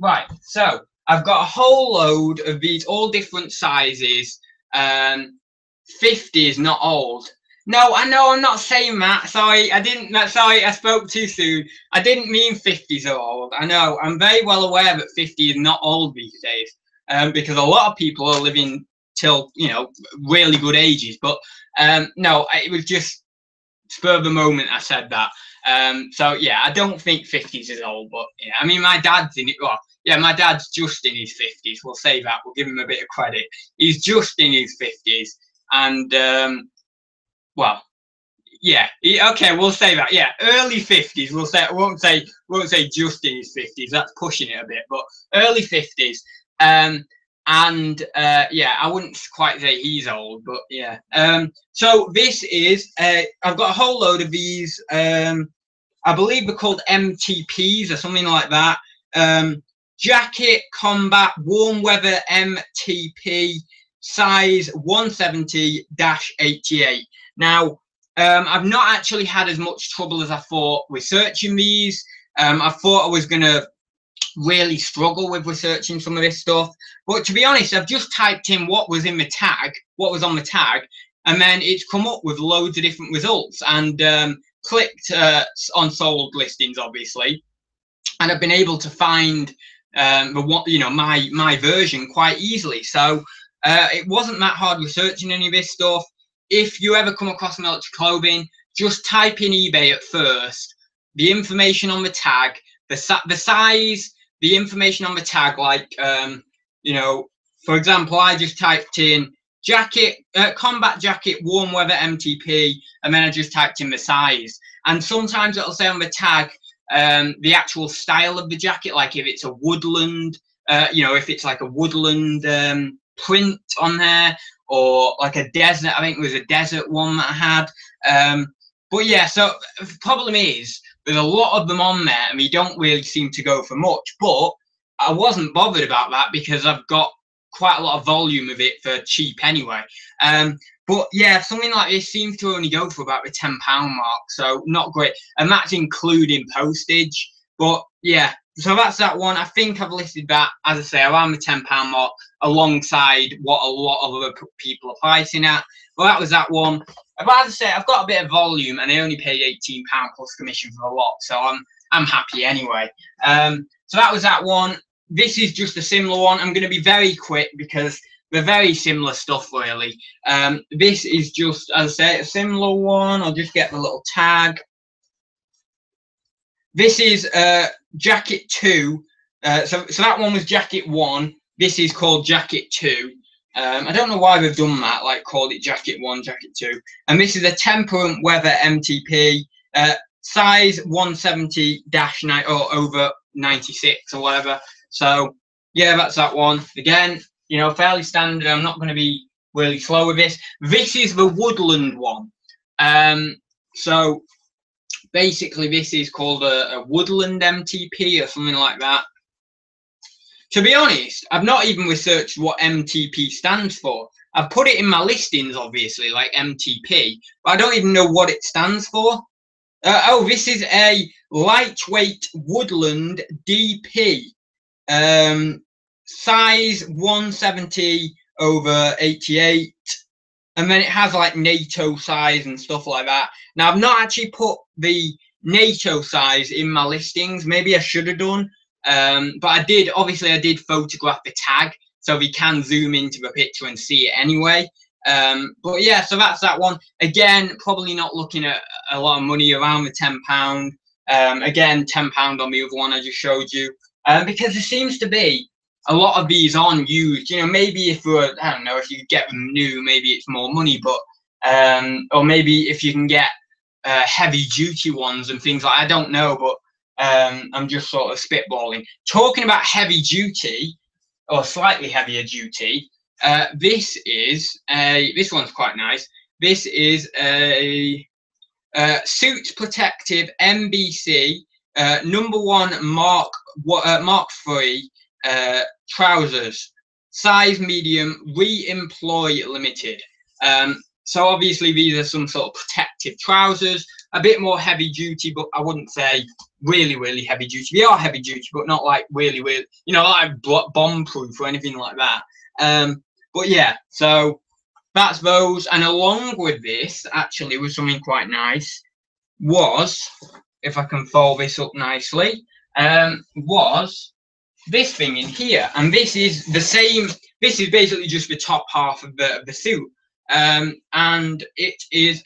Right, so I've got a whole load of these, all different sizes. 50 is not old. No, I know, I'm not saying that. Sorry, I spoke too soon. I didn't mean 50s are old. I know, I'm very well aware that 50 is not old these days. Because a lot of people are living till, you know, really good ages. But no, it was just spur of the moment I said that. So yeah, I don't think 50s is old, but yeah, I mean, my dad's in it. Well, yeah, my dad's just in his 50s. We'll say that. We'll give him a bit of credit. He's just in his 50s, and well, yeah, okay, we'll say that. Yeah, early 50s. We'll say. Won't say just in his 50s. That's pushing it a bit, but early 50s. And yeah, I wouldn't quite say he's old, but yeah. So this is I've got a whole load of these. I believe they're called MTPs or something like that. Jacket Combat Warm Weather MTP size 170-88. Now, I've not actually had as much trouble as I thought researching these. I thought I was gonna really struggle with researching some of this stuff. But to be honest, I've just typed in what was in the tag, what was on the tag, and then it's come up with loads of different results, and clicked on sold listings, obviously, and I've been able to find my version quite easily. So it wasn't that hard researching any of this stuff. If you ever come across military clothing, just type in eBay at first, the information on the tag, the size, the information on the tag, like for example, I just typed in jacket, combat jacket, warm weather MTP, and then I just typed in the size. And sometimes it'll say on the tag the actual style of the jacket, like if it's a woodland, if it's like a woodland print on there, or like a desert. I think it was a desert one that I had. But yeah, so the problem is there's a lot of them on there, and we don't really seem to go for much. But I wasn't bothered about that because I've got quite a lot of volume of it for cheap anyway. But yeah, something like this seems to only go for about the £10 mark, so not great, and that's including postage. But yeah, so that's that one. I think I've listed that, as I say, around the £10 mark, alongside what a lot of other people are pricing at. Well, that was that one. But as I say, I've got a bit of volume, and I only paid £18 plus commission for the lot, so I'm happy anyway. So that was that one. This is just a similar one. I'm going to be very quick because they're very similar stuff, really. This is just, as I say, a similar one. I'll just get the little tag. This is jacket 2. So that one was jacket 1. This is called jacket 2. I don't know why they've done that, like called it jacket 1, jacket 2. And this is a temperate weather MTP, size 170-9 or over 96 or whatever. So yeah, that's that one. Again, fairly standard. I'm not going to be really slow with this. This is the woodland one. So basically this is called a woodland MTP or something like that. To be honest, I've not even researched what MTP stands for. I've put it in my listings, obviously, like MTP, but I don't even know what it stands for. Oh, this is a lightweight woodland DP. Size 170 over 88, and then it has like NATO size and stuff like that. Now, I've not actually put the NATO size in my listings. Maybe I should have done, but I did. Obviously, I did photograph the tag, so we can zoom into the picture and see it anyway. But yeah, so that's that one. Again, probably not looking at a lot of money, around the £10. Again, £10 on the other one I just showed you. Because there seems to be a lot of these on used. Maybe if we're, I don't know, if you get them new, maybe it's more money, but or maybe if you can get heavy duty ones and things like, I don't know, but I'm just sort of spitballing. Talking about heavy duty or slightly heavier duty, this one's quite nice. This is a suit protective MBC #1 Mark III trousers, size medium, re-employ limited. So obviously these are some sort of protective trousers, a bit more heavy duty, but I wouldn't say really heavy duty. They are heavy duty, but not like really, like bomb proof or anything like that. But yeah, so that's those. And along with this, actually, was something quite nice. Was, if I can fold this up nicely, was this thing in here. And this is the same. This is basically just the top half of the suit. And it is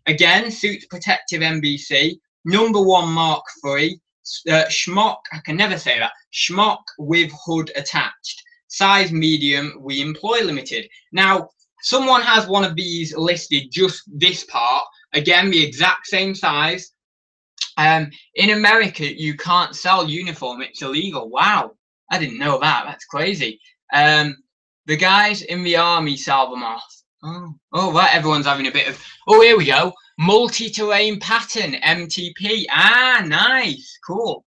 again, suit protective MBC, #1 Mark III, schmock, I can never say that, schmock with hood attached, size medium, we employ limited. Now, someone has one of these listed, just this part, again, the exact same size. In America, you can't sell uniform, it's illegal. Wow, I didn't know that, that's crazy. The guys in the army sell them off. Oh, right, everyone's having a bit of, oh, here we go, multi-terrain pattern, MTP, nice, cool.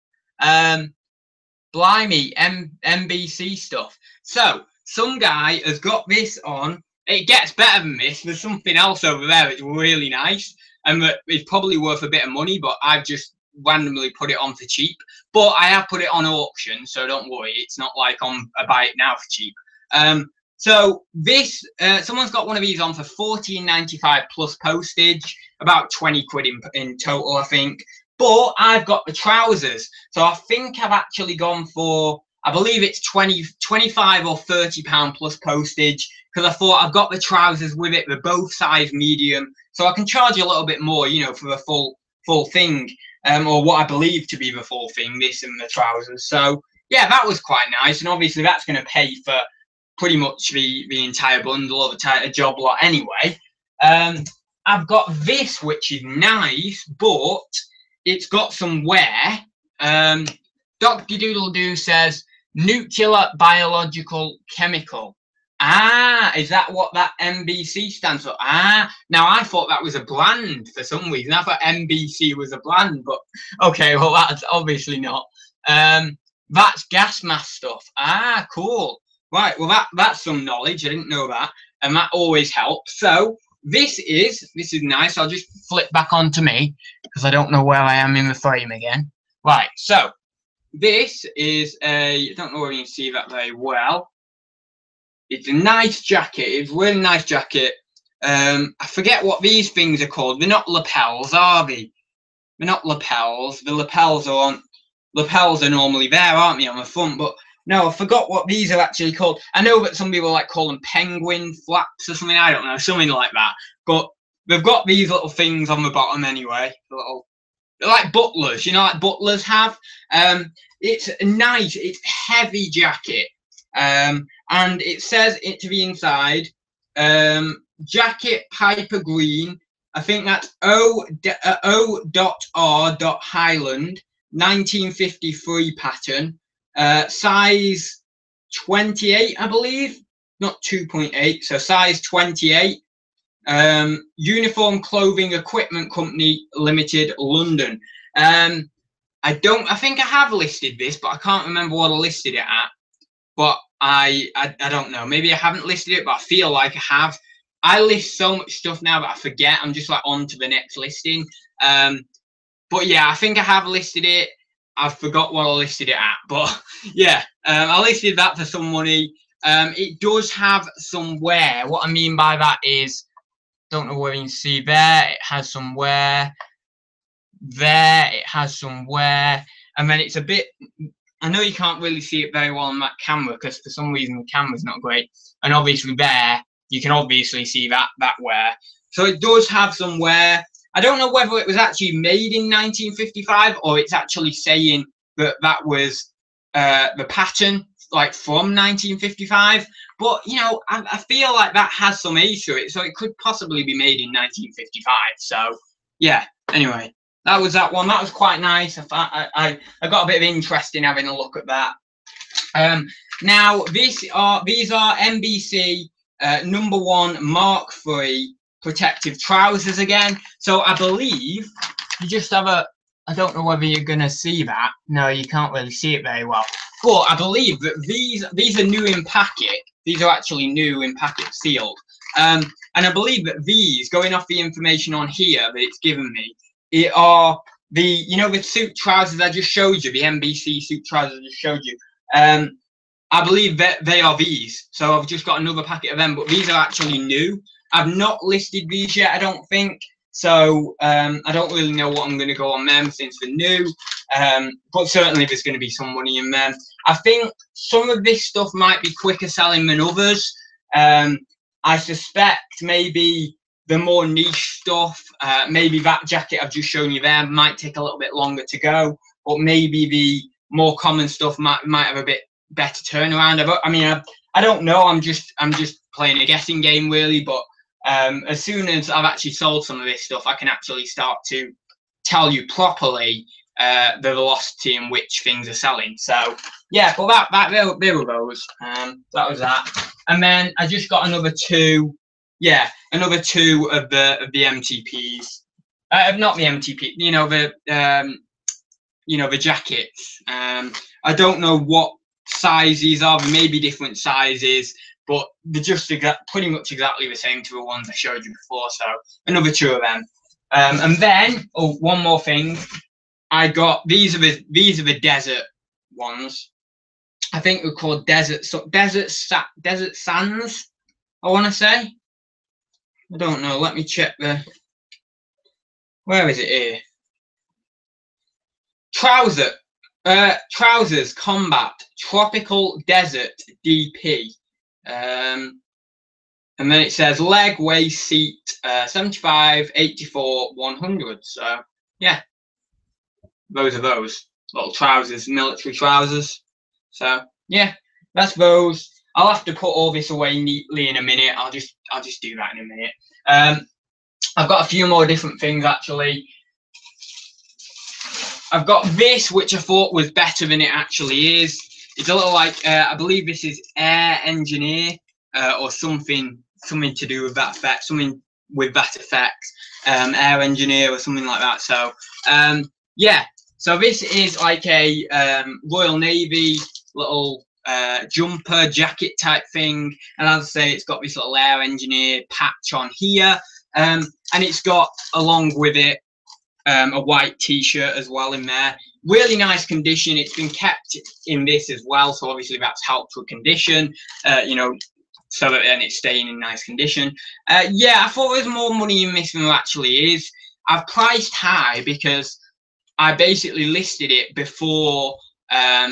Blimey, MBC stuff. So, some guy has got this on, it gets better than this, there's something else over there that's really nice, and that is probably worth a bit of money, but I've just randomly put it on for cheap, but I have put it on auction, so don't worry, it's not like on a buy it now for cheap. So this, someone's got one of these on for $14.95 plus postage, about 20 quid in total, I think. But I've got the trousers, so I think I've actually gone for, I believe it's 25 or £30 plus postage, because I thought I've got the trousers with it, they're both size medium, so I can charge a little bit more, you know, for the full thing, or what I believe to be the full thing, this and the trousers. So yeah, that was quite nice, and obviously that's going to pay for pretty much the entire bundle or the job lot anyway. I've got this, which is nice, but it's got some wear. Dr. Doodle-Doo says nuclear biological chemical. Ah, is that what that MBC stands for? Ah, now I thought that was a brand for some reason. I thought MBC was a brand, but okay, well that's obviously not. That's gas mask stuff. Ah, cool. Right, well that's some knowledge. I didn't know that, and that always helps. So this is nice. I'll just flip back onto me because I don't know where I am in the frame again. Right, so this is I don't know whether you can see that very well. It's a nice jacket. It's a really nice jacket. I forget what these things are called. They're not lapels, are they? They're not lapels. The lapels are normally there, aren't they, on the front? But no, I forgot what these are actually called. I know that some people like call them penguin flaps or something. I don't know, something like that. But they've got these little things on the bottom anyway. They're like butlers, you know, like butlers have. It's nice. It's heavy jacket. And it says it to the inside. Jacket Piper Green. I think that's O.R. Highland 1953 pattern. Size 28, I believe, not 2.8, so size 28. Uniform Clothing Equipment Company Limited, London. I think I have listed this, but I can't remember what I listed it at. But I don't know. Maybe I haven't listed it, but I feel like I have. I list so much stuff now that I forget. I'm just like on to the next listing. But yeah, I think I have listed it. I forgot what I listed it at, but yeah, I listed that for some money. It does have some wear. What I mean by that is, don't know where you can see there, it has some wear. There, it has some wear. And then it's a bit, I know you can't really see it very well on that camera because for some reason the camera's not great. And obviously there, you can obviously see that wear. So it does have some wear. I don't know whether it was actually made in 1955 or it's actually saying that that was the pattern, like from 1955. But, you know, I feel like that has some age to it, so it could possibly be made in 1955. So, yeah, anyway, that was that one. That was quite nice. I got a bit of interest in having a look at that. Now, these are MBC #1 Mark III protective trousers again. So I believe you just have a, I don't know whether you're gonna see that. No, you can't really see it very well. But I believe that these are new in packet. These are actually new in packet, sealed. And I believe that these, going off the information on here that it's given me, it are the, you know, the suit trousers I just showed you, the MBC suit trousers I just showed you. I believe that they are these. So I've just got another packet of them, but these are actually new. I've not listed these yet, I don't think. So I don't really know what I'm going to go on them since they're new. But certainly there's going to be some money in them. I think some of this stuff might be quicker selling than others. I suspect maybe the more niche stuff, maybe that jacket I've just shown you there might take a little bit longer to go. But maybe the more common stuff might have a bit better turnaround. I mean, I don't know. I'm just playing a guessing game really, but as soon as I've actually sold some of this stuff, I can actually start to tell you properly the velocity in which things are selling. So yeah, well there were those. That was that, and then I just got another two. Yeah, another two of the MTPs. Not the MTP. You know the jackets. I don't know what sizes are. There may be different sizes, but they're just pretty much exactly the same to the ones I showed you before. So another two of them. And then, oh, one more thing. I got these are the desert ones. I think they're called desert sands. I want to say. I don't know. Let me check the. Where is it here? Trousers Combat Tropical Desert DP. And then it says leg, waist, seat, 75, 84, 100. So yeah, those are those little trousers, military trousers. So yeah, that's those. I'll have to put all this away neatly in a minute. I'll just do that in a minute. I've got a few more different things actually. I've got this, which I thought was better than it actually is. It's a little like I believe this is Air Engineer or something to do with that effect, something with that effect, Air Engineer or something like that. So yeah, so this is like a Royal Navy little jumper jacket type thing, and as I say, it's got this little Air Engineer patch on here, and it's got along with it a white t-shirt as well in there. Really nice condition. It's been kept in this as well, so obviously that's helped with condition, you know, so that then it's staying in nice condition. Yeah, I thought there was more money in this than there actually is. I've priced high because I basically listed it before I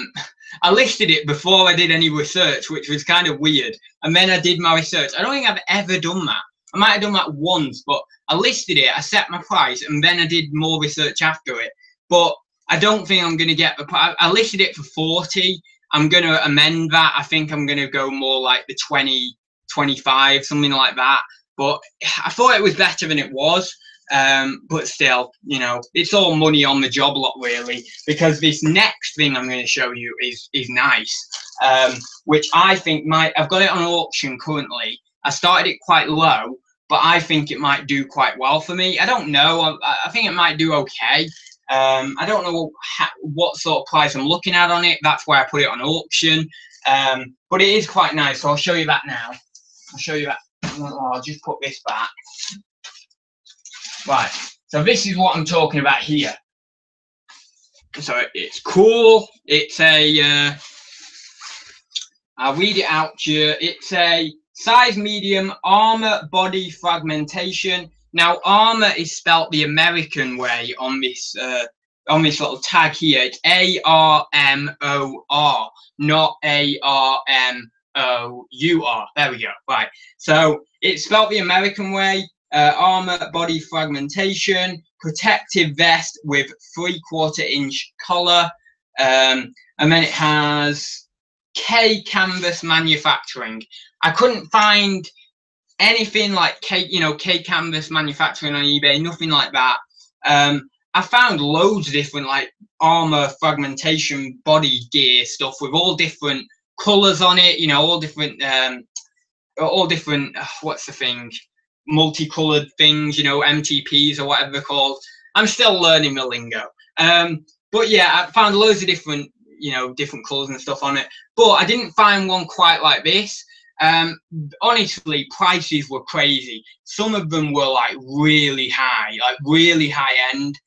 did any research, which was kind of weird. And then I did my research. I don't think I've ever done that. I might have done that once, but I listed it, I set my price, and then I did more research after it. But I don't think I'm going to get the price. I listed it for 40. I'm going to amend that. I think I'm going to go more like the 20, 25, something like that. But I thought it was better than it was. But still, you know, it's all money on the job lot really, because this next thing I'm going to show you is nice, which I think I've got it on auction currently. I started it quite low, but I think it might do quite well for me. I don't know. I think it might do okay. I don't know what sort of price I'm looking at on it. That's why I put it on auction. But it is quite nice. So I'll show you that now. I'll show you that. I'll just put this back. Right. So this is what I'm talking about here. So it's cool. It's a. I'll read it out to you. It's a size medium, armor body fragmentation. Now, armor is spelt the American way on this little tag here. It's A-R-M-O-R, not A-R-M-O-U-R. There we go. Right. So it's spelt the American way. Armor body fragmentation, protective vest with 3/4 inch collar, and then it has K canvas manufacturing. I couldn't find anything like K canvas manufacturing on eBay, nothing like that. I found loads of different like armor fragmentation body gear stuff with all different colors on it, you know, all different what's the thing, multicolored things, you know, MTPs or whatever they're called. I'm still learning the lingo. But yeah, I found loads of different, you know, different colors and stuff on it, but I didn't find one quite like this. Honestly, prices were crazy. Some of them were like really high end,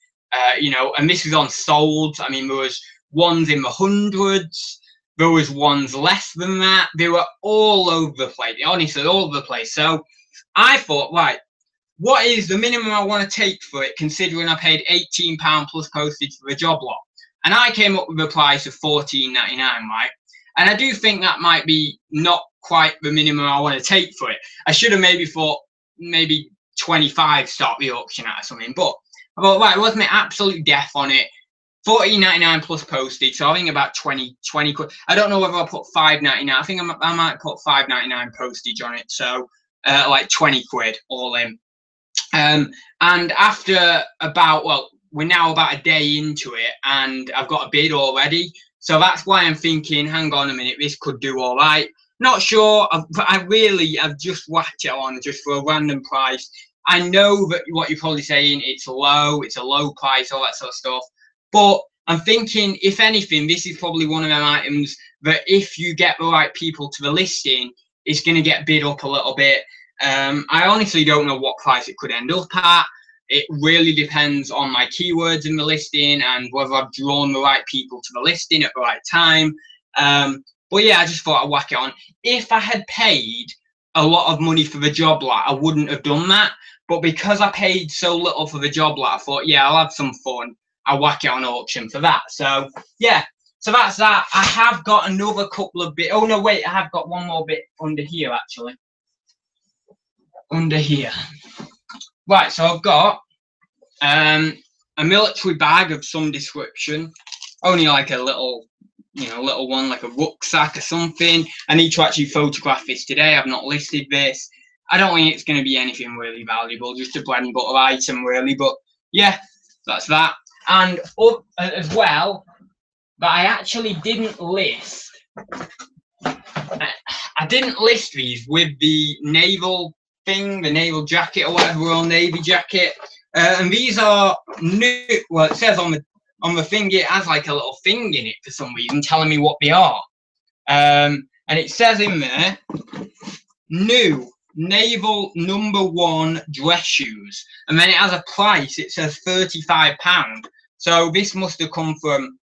you know, and this is on sold. I mean, there was ones in the hundreds, there was ones less than that. They were all over the place, honestly, all over the place. So I thought, right, what is the minimum I want to take for it, considering I paid £18 plus postage for the job lot? And I came up with a price of $14.99, right? And I do think that might be not quite the minimum I want to take for it. I should have maybe thought maybe 25 start the auction at or something. But I thought, right, what's my absolute death on it? $14.99 plus postage, so I think about 20 quid. I don't know whether I'll put $5.99. I think I might put $5.99 postage on it. So like 20 quid all in. And after about, well, we're now about a day into it and I've got a bid already. So that's why I'm thinking, hang on a minute, this could do all right. Not sure, but I've just whacked it on just for a random price. I know that what you're probably saying, it's a low price, all that sort of stuff. But I'm thinking, if anything, this is probably one of them items that if you get the right people to the listing, it's going to get bid up a little bit. I honestly don't know what price it could end up at. it really depends on my keywords in the listing and whether I've drawn the right people to the listing at the right time. But yeah, I just thought I'd whack it on. If I had paid a lot of money for the job lot, I wouldn't have done that. But because I paid so little for the job lot, I thought, yeah, I'll have some fun. I'll whack it on auction for that. So yeah, so that's that. I have got another couple of bits. Oh no, wait, I have got one more bit under here actually. Under here. Right, so I've got a military bag of some description. Only like a little, you know, little one, like a rucksack or something. I need to actually photograph this today. I've not listed this. I don't think it's going to be anything really valuable, just a bread and butter item really. But yeah, that's that. And as well, that I actually didn't list. I didn't list these with the naval thing, the naval jacket or whatever, Royal Navy jacket. And these are new. Well, it says on the thing, it has like a little thing in it for some reason, telling me what they are. And it says in there, new Naval #1 dress shoes. And then it has a price. It says £35. So this must have come from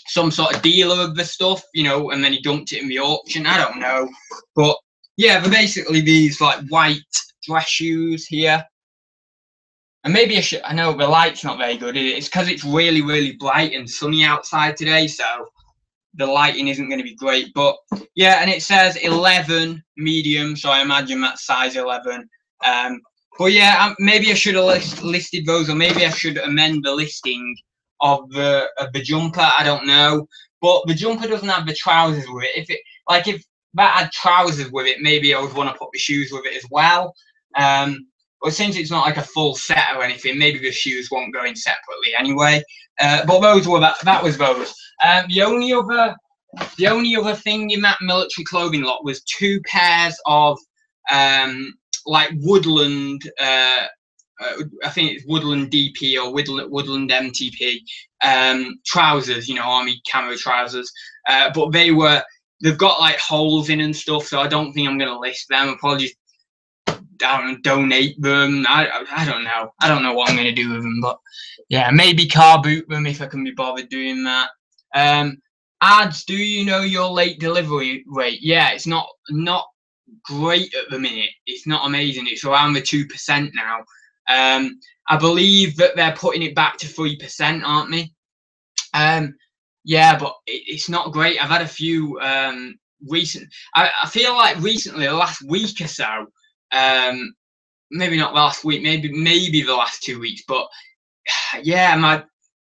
some sort of dealer of the stuff, you know, and then he dumped it in the auction. I don't know. But yeah, they're basically these like white dress shoes here. And maybe I know the light's not very good. It's because it's really, really bright and sunny outside today, so the lighting isn't going to be great. But yeah, and it says 11 medium, so I imagine that's size 11. But yeah, maybe I should have listed those, or maybe I should amend the listing of the jumper. I don't know. But the jumper doesn't have the trousers with it. If that had trousers with it, maybe I would want to put the shoes with it as well. But since it's not like a full set or anything, maybe the shoes won't go in separately anyway. But those were that was those. The only other thing in that military clothing lot was 2 pairs of like woodland. I think it's woodland DP or woodland MTP trousers. You know, army camo trousers. But they've got like holes in and stuff, so I don't think I'm gonna list them. I'll probably just donate them. I don't know. I don't know what I'm going to do with them, but yeah, maybe car boot them if I can be bothered doing that. Ads, do you know your late delivery rate? Yeah, it's not great at the minute. It's not amazing. It's around the 2% now. I believe that they're putting it back to 3%, aren't they? Yeah, but it's not great. I've had a few recent. I feel like recently, the last week or so. Maybe not last week, maybe the last 2 weeks, but yeah,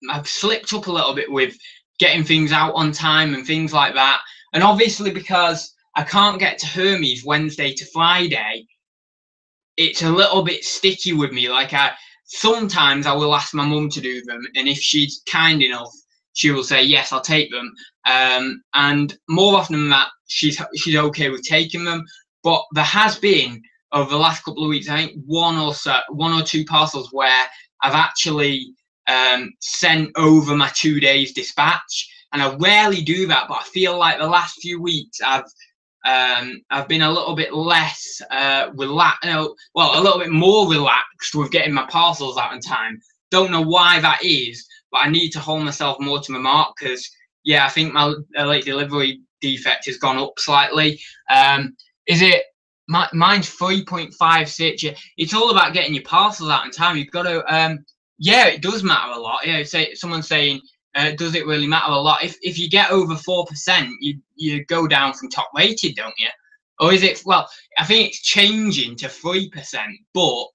I've slipped up a little bit with getting things out on time and things like that. And obviously because I can't get to Hermes Wednesday to Friday, it's a little bit sticky with me. Like sometimes I will ask my mum to do them, and if she's kind enough, she will say yes, I'll take them. And more often than that, she's okay with taking them. But there has been, over the last couple of weeks, I think one or two parcels where I've actually sent over my 2 days dispatch, and I rarely do that. But I feel like the last few weeks I've been a little bit less relaxed, well, a little bit more relaxed with getting my parcels out in time. Don't know why that is, but I need to hold myself more to my mark because yeah, I think my late delivery defect has gone up slightly. Is it? Mine's 3.56. It's all about getting your parcels out in time. You've got to, yeah, it does matter a lot. Yeah, say someone's saying, does it really matter a lot? If you get over 4%, you go down from top rated, don't you? Or is it? Well, I think it's changing to 3%. But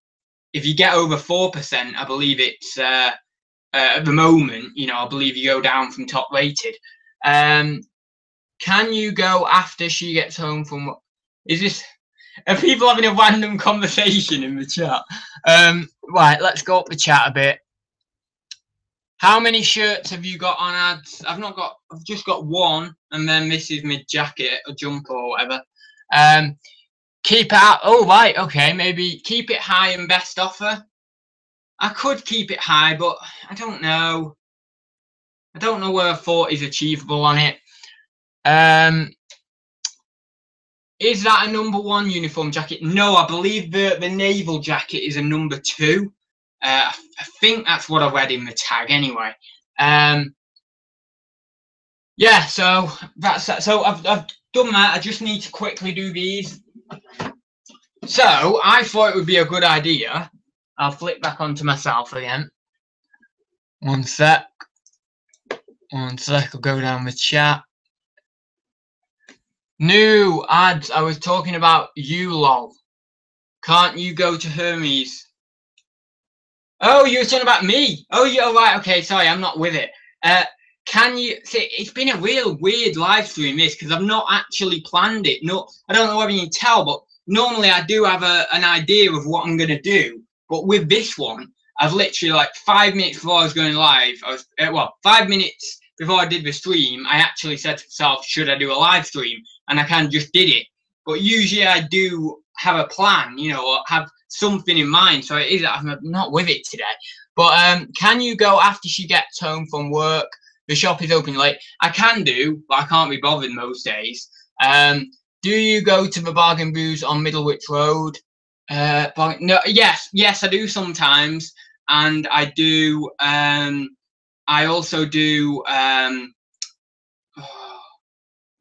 if you get over 4%, I believe it's at the moment. You know, I believe you go down from top rated. Can you go after she gets home from? Is this? Are people having a random conversation in the chat? Right, let's go up the chat a bit. How many shirts have you got on ads? I've just got one, and then this is my jacket or jumper or whatever. Keep it out. Oh, right, okay, maybe keep it high and best offer. I could keep it high, but I don't know. I don't know where 40 is achievable on it. Is that a #1 uniform jacket? No, I believe the naval jacket is a #2. I think that's what I read in the tag anyway. Yeah, so that's that. So I've done that. I just need to quickly do these. So I thought it would be a good idea. I'll flip back onto myself again. One sec. I'll go down the chat. New ads. I was talking about you, lol. Can't you go to Hermes? Oh, you were talking about me. Oh, you're right. Okay, sorry, I'm not with it. Can you see? It's been a real weird live stream this because I've not actually planned it. No, I don't know whether you can tell, but normally I do have an idea of what I'm gonna do. But with this one, I've literally like 5 minutes before I was going live. I was well, 5 minutes before I did the stream. I actually said to myself, should I do a live stream? And I kind of just did it. But usually I do have a plan, you know, or have something in mind. So it is that I'm not with it today. But can you go after she gets home from work? The shop is open late. I can do, but I can't be bothered most days. Do you go to the bargain booths on Middlewich Road? No, yes, I do sometimes, and I do. I also do.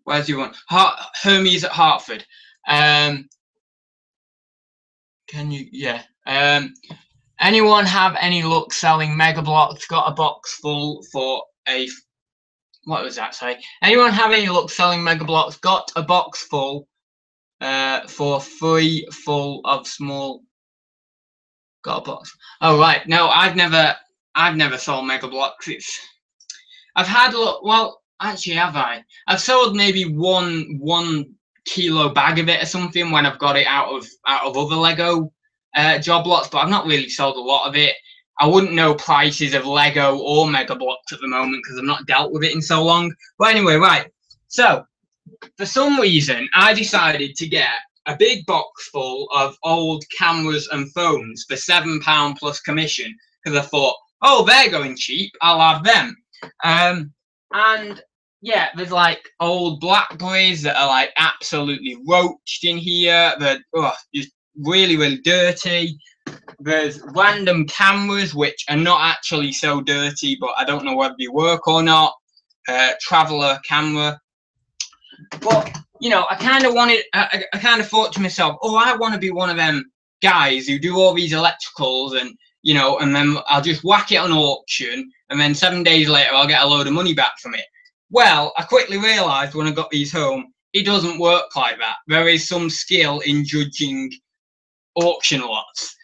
Where's the one? Hermes at Hartford. Can you? Yeah. Anyone have any luck selling Mega Blocks? Got a box full for a. What was that? Sorry. Anyone have any luck selling Mega Blocks? Got a box full. For free, full of small. Got a box. Oh right. No, I've never sold Mega Blocks. I've had well, actually, have I? I've sold maybe one kilo bag of it or something when I've got it out of other Lego job lots, but I've not really sold a lot of it. I wouldn't know prices of Lego or Mega Blocks at the moment because I've not dealt with it in so long. But anyway, right. So for some reason, I decided to get a big box full of old cameras and phones for £7 plus commission because I thought, oh, they're going cheap. I'll have them. And yeah, there's like old Blackberries that are like absolutely roached in here. They're just really, really dirty. There's random cameras which are not actually so dirty, but I don't know whether they work or not. Traveler camera. But you know, I kind of wanted. I kind of thought to myself, oh, I want to be one of them guys who do all these electricals, and you know, and then I'll just whack it on auction, and then 7 days later I'll get a load of money back from it. Well, I quickly realised when I got these home, it doesn't work like that. There is some skill in judging auction lots.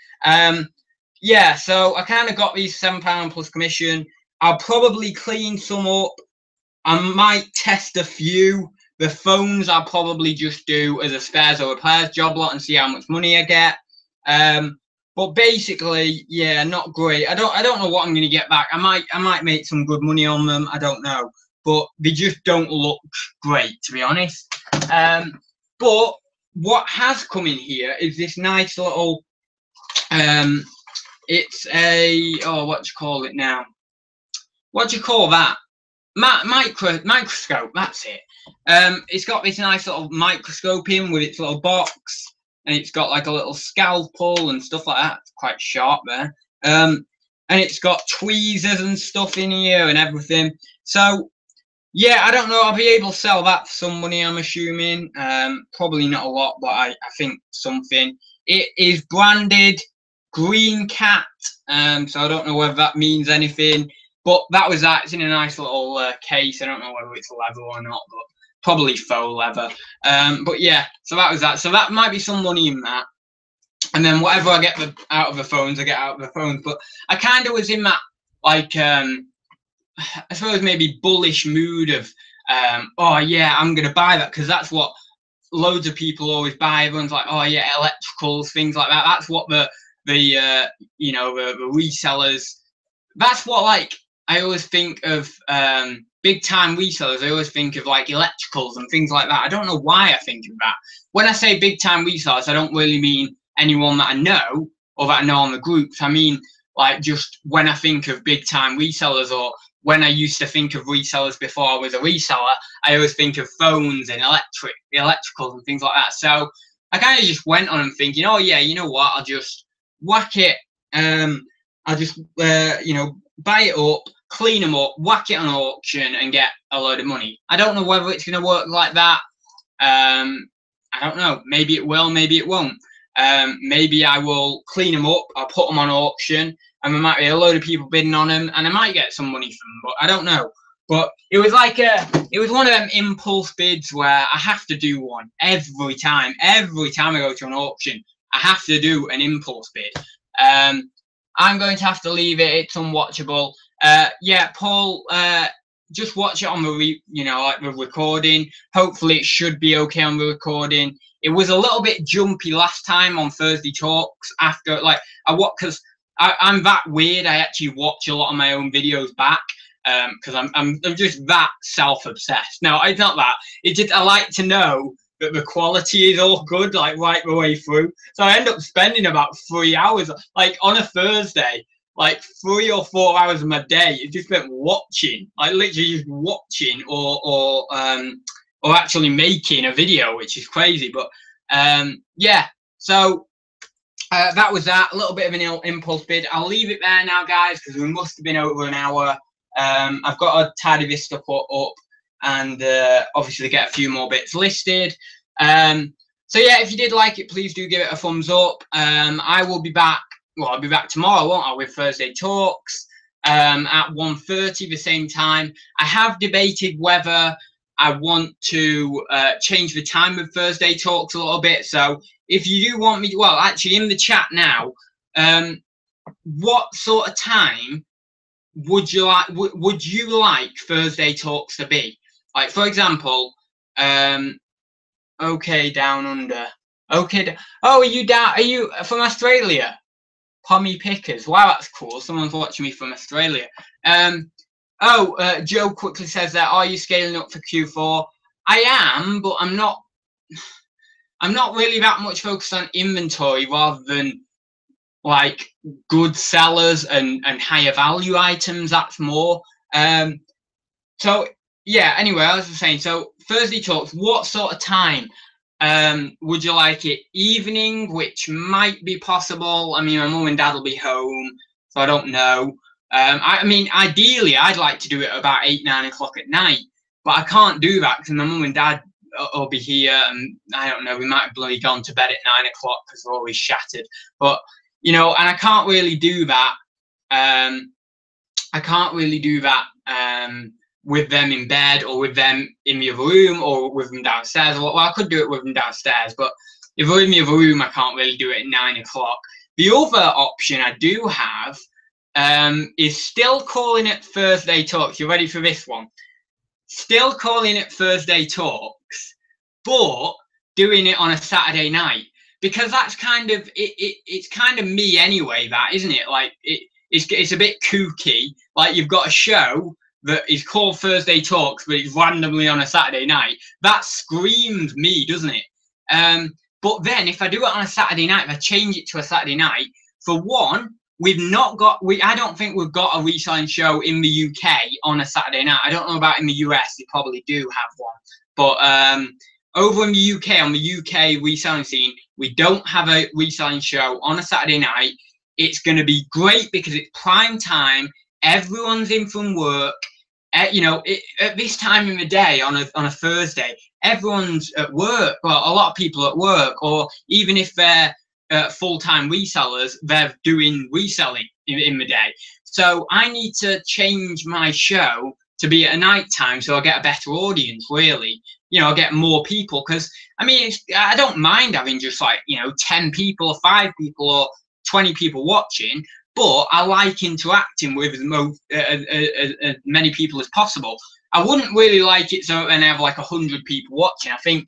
Yeah, so I kind of got these £7 plus commission. I'll probably clean some up. I might test a few. The phones I'll probably just do as a spares or repairs job lot and see how much money I get. But basically, yeah, not great. I don't know what I'm going to get back. I might make some good money on them. I don't know, but they just don't look great, to be honest. But what has come in here is this nice little. It's a what do you call it now? What do you call that? Microscope. That's it. It's got this nice little microscope in with its little box, and it's got like a little scalpel and stuff like that. It's quite sharp there. And it's got tweezers and stuff in here and everything. So yeah, I don't know. I'll be able to sell that for some money, I'm assuming. Probably not a lot, but I think something. It is branded Green Cat, so I don't know whether that means anything. But that was that. It's in a nice little case. I don't know whether it's leather or not, but probably faux leather. But yeah, so that was that. So that might be some money in that. And then whatever I get out of the phones, I get out of the phones. But I kind of was in that, like, I suppose maybe bullish mood of, oh yeah, I'm going to buy that because that's what loads of people always buy. Everyone's like, oh yeah, electricals, things like that. That's what the you know, the resellers. That's what, like, I always think of big time resellers. I always think of like electricals and things like that. I don't know why I think of that. When I say big time resellers, I don't really mean anyone that I know or that I know on the groups. I mean, like, just when I think of big time resellers, or when I used to think of resellers before I was a reseller, I always think of phones and electricals and things like that. So I kind of just went on and thinking, oh yeah, you know what? I'll just whack it. I'll just you know, buy it up, clean them up, whack it on auction, and get a load of money. I don't know whether it's going to work like that. I don't know. Maybe it will, maybe it won't. Maybe I will clean them up, I'll put them on auction, and there might be a load of people bidding on them, and I might get some money from them, but I don't know. But it was like it was one of them impulse bids where I have to do one every time. Every time I go to an auction, I have to do an impulse bid. I'm going to have to leave it. It's unwatchable. Yeah, Paul, just watch it on the like the recording. Hopefully it should be okay on the recording. It was a little bit jumpy last time on Thursday Talks after, like, because I'm that weird. I actually watch a lot of my own videos back because I'm just that self-obsessed. No, it's not that. It's just I like to know that the quality is all good, like right the way through. So I end up spending about 3 hours, like on a Thursday, like 3 or 4 hours of my day is just spent watching, like literally just watching or actually making a video, which is crazy. But yeah, so that was that. A little bit of an impulse bid. I'll leave it there now, guys, because we must have been over an hour. I've got to tidy this stuff up and obviously get a few more bits listed. So yeah, if you did like it, please do give it a thumbs up. I will be back. Well, I'll be back tomorrow, won't I, with Thursday Talks at 1:30, the same time. I have debated whether I want to change the time of Thursday Talks a little bit. So if you do want me to, well, actually in the chat now, what sort of time would you like Thursday Talks to be? Like, for example, okay, down under. Okay, oh, are you from Australia? Pommy Pickers. Wow, that's cool. Someone's watching me from Australia. Joe quickly says that, are you scaling up for Q4? I am, but I'm not really that much focused on inventory rather than like good sellers and higher value items. That's more. So yeah, anyway, I was just saying, so Thursday Talks, what sort of time? Would you like it evening, which might be possible? I mean, my mum and dad will be home, so I don't know. I mean, ideally, I'd like to do it about 8, 9 o'clock at night, but I can't do that because my mum and dad will be here, and I don't know, we might have bloody gone to bed at 9 o'clock because we're always shattered. But, you know, and I can't really do that. I can't really do that with them in bed or with them in the other room or with them downstairs. Well, I could do it with them downstairs, but if we're in the other room, I can't really do it at 9 o'clock. The other option I do have is still calling it Thursday Talks. You ready for this one? Still calling it Thursday Talks, but doing it on a Saturday night, because that's kind of it's kind of me anyway, that, isn't it? Like it's a bit kooky. Like, you've got a show that is called Thursday Talks, but it's randomly on a Saturday night. That screams me, doesn't it? But then if I do it on a Saturday night, if I change it to a Saturday night, for one, I don't think we've got a reselling show in the UK on a Saturday night. I don't know about in the US, they probably do have one. But over in the UK, on the UK reselling scene, we don't have a reselling show on a Saturday night. It's going to be great because it's prime time. Everyone's in from work. You know, at this time in the day on a Thursday, everyone's at work. Well, a lot of people at work, or even if they're full-time resellers, they're doing reselling in the day. So I need to change my show to be at a night time so I get a better audience, really. You know, I get more people, because I mean, I don't mind having just like, you know, 10 people or 5 people or 20 people watching, but I like interacting with as many people as possible. I wouldn't really like it so then I have like 100 people watching. I think,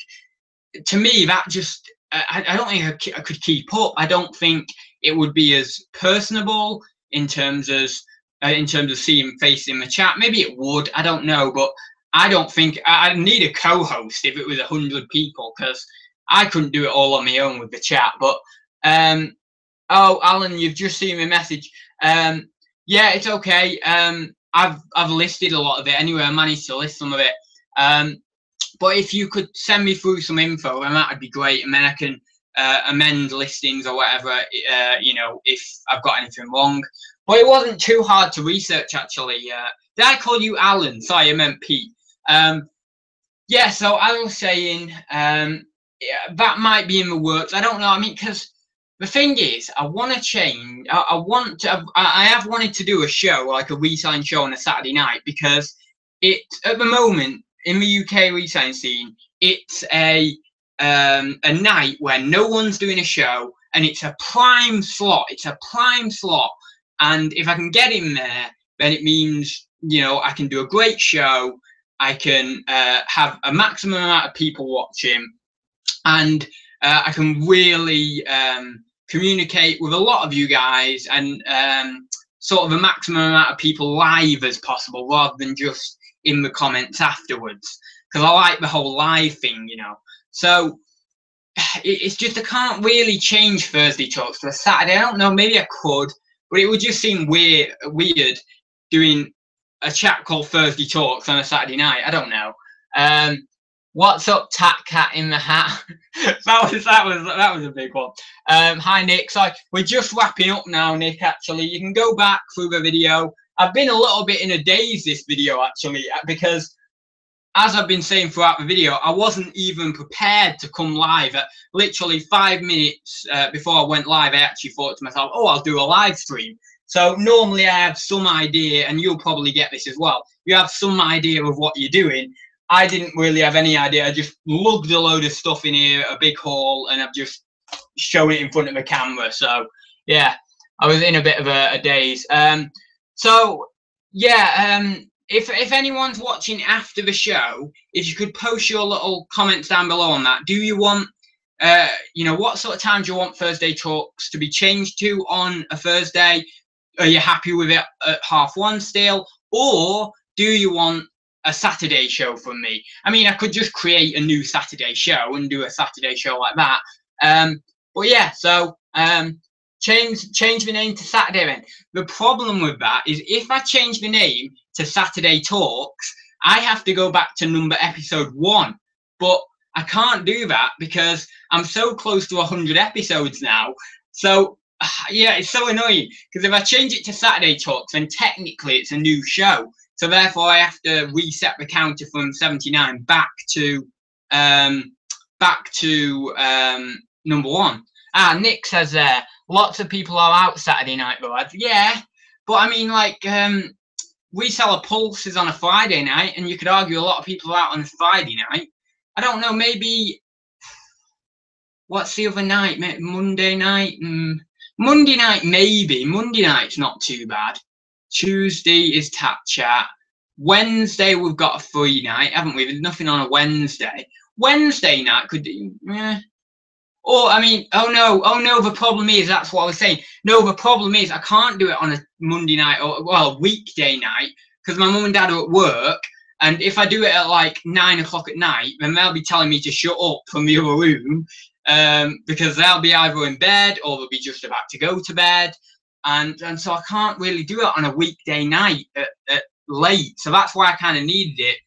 to me, that just, I don't think I could keep up. I don't think it would be as personable in terms of seeing face in the chat. Maybe it would, I don't know, but I don't think I need a co-host if it was 100 people, because I couldn't do it all on my own with the chat. But oh, Alan, you've just seen my message. Yeah, it's okay. I've listed a lot of it anyway. I managed to list some of it. But if you could send me through some info, then that would be great, and then I can amend listings or whatever, you know, if I've got anything wrong. But it wasn't too hard to research, actually. Did I call you Alan? Sorry, I meant Pete. Yeah, so I was saying, yeah, that might be in the works. I don't know. I mean, because the thing is, I want to change. I have wanted to do a show, like a reselling show on a Saturday night, because at the moment in the UK reselling scene, it's a night where no one's doing a show, and it's a prime slot. It's a prime slot, and if I can get in there, then it means, you know, I can do a great show. I can have a maximum amount of people watching, and I can really communicate with a lot of you guys, and sort of a maximum amount of people live as possible, rather than just in the comments afterwards, because I like the whole live thing, you know. So it's just, I can't really change Thursday Talks to a Saturday. I don't know, maybe I could, but it would just seem weird doing a chat called Thursday Talks on a Saturday night. I don't know. What's up, Tat Cat in the Hat? that was a big one. Hi Nick. So we're just wrapping up now, Nick. Actually, you can go back through the video. I've been a little bit in a daze this video, actually, because as I've been saying throughout the video, I wasn't even prepared to come live. At literally 5 minutes before I went live, I actually thought to myself, oh, I'll do a live stream. So normally I have some idea, and you'll probably get this as well. You have some idea of what you're doing. I didn't really have any idea. I just lugged a load of stuff in here, a big haul, and I've just shown it in front of the camera. So yeah, I was in a bit of a daze. So yeah, if anyone's watching after the show, if you could post your little comments down below on that. Do you want, you know, what sort of time do you want Thursday Talks to be changed to on a Thursday? Are you happy with it at 1:30 still? Or do you want a Saturday show from me? I mean, I could just create a new Saturday show and do a Saturday show like that. But yeah, so change the name to Saturday then. The problem with that is, if I change the name to Saturday Talks, I have to go back to episode 1. But I can't do that because I'm so close to 100 episodes now. So yeah, it's so annoying, because if I change it to Saturday Talks, then technically it's a new show. So therefore I have to reset the counter from 79 back to number 1. Ah, Nick says there, lots of people are out Saturday night though. Yeah, but I mean, like, Reseller Pulse is on a Friday night, and you could argue a lot of people are out on a Friday night. I don't know, maybe, what's the other night? Monday night? Monday night, maybe. Monday night's not too bad. Tuesday is Tap Chat. Wednesday, we've got a free night, haven't we? There's nothing on a Wednesday. Wednesday night could do, or, I mean, oh no, the problem is, that's what I was saying. No, the problem is I can't do it on a Monday night, or, well, weekday night, because my mum and dad are at work, and if I do it at like 9 o'clock at night, then they'll be telling me to shut up from the other room, because they'll be either in bed, or they'll be just about to go to bed, and so I can't really do it on a weekday night at late, so that's why I kind of needed it.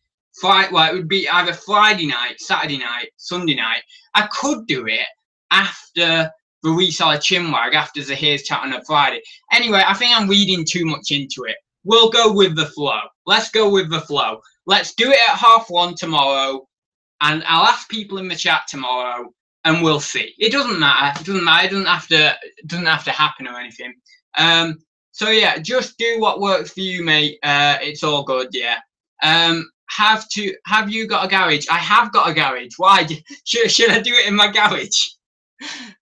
Well, it would be either Friday night, Saturday night, Sunday night. I could do it after the Reseller Chinwag, after Zahir's chat on a Friday. Anyway, I think I'm reading too much into it. We'll go with the flow. Let's go with the flow. Let's do it at 1:30 tomorrow, and I'll ask people in the chat tomorrow, and we'll see. It doesn't matter. It doesn't matter. It doesn't have to happen or anything. So yeah, just do what works for you, mate. It's all good. Yeah. Have you got a garage? I have got a garage. Why? Should I do it in my garage?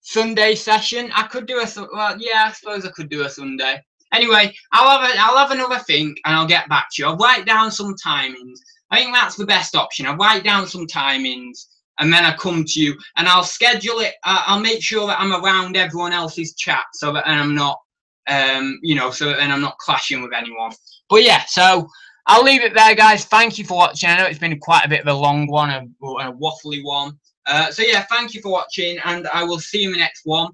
Sunday session. I could do well, yeah, I suppose I could do a Sunday. Anyway, I'll have another think, and I'll get back to you. I'll write down some timings. I think that's the best option. I'll write down some timings, and then I come to you, and I'll schedule it. I'll make sure that I'm around everyone else's chat, so that I'm not, you know, so that then I'm not clashing with anyone. But yeah, so I'll leave it there, guys. Thank you for watching. I know it's been quite a bit of a long one, a waffly one. So yeah, thank you for watching, and I will see you in the next one,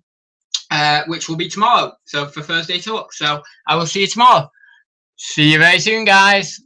which will be tomorrow. So for Thursday Talk. So I will see you tomorrow. See you very soon, guys.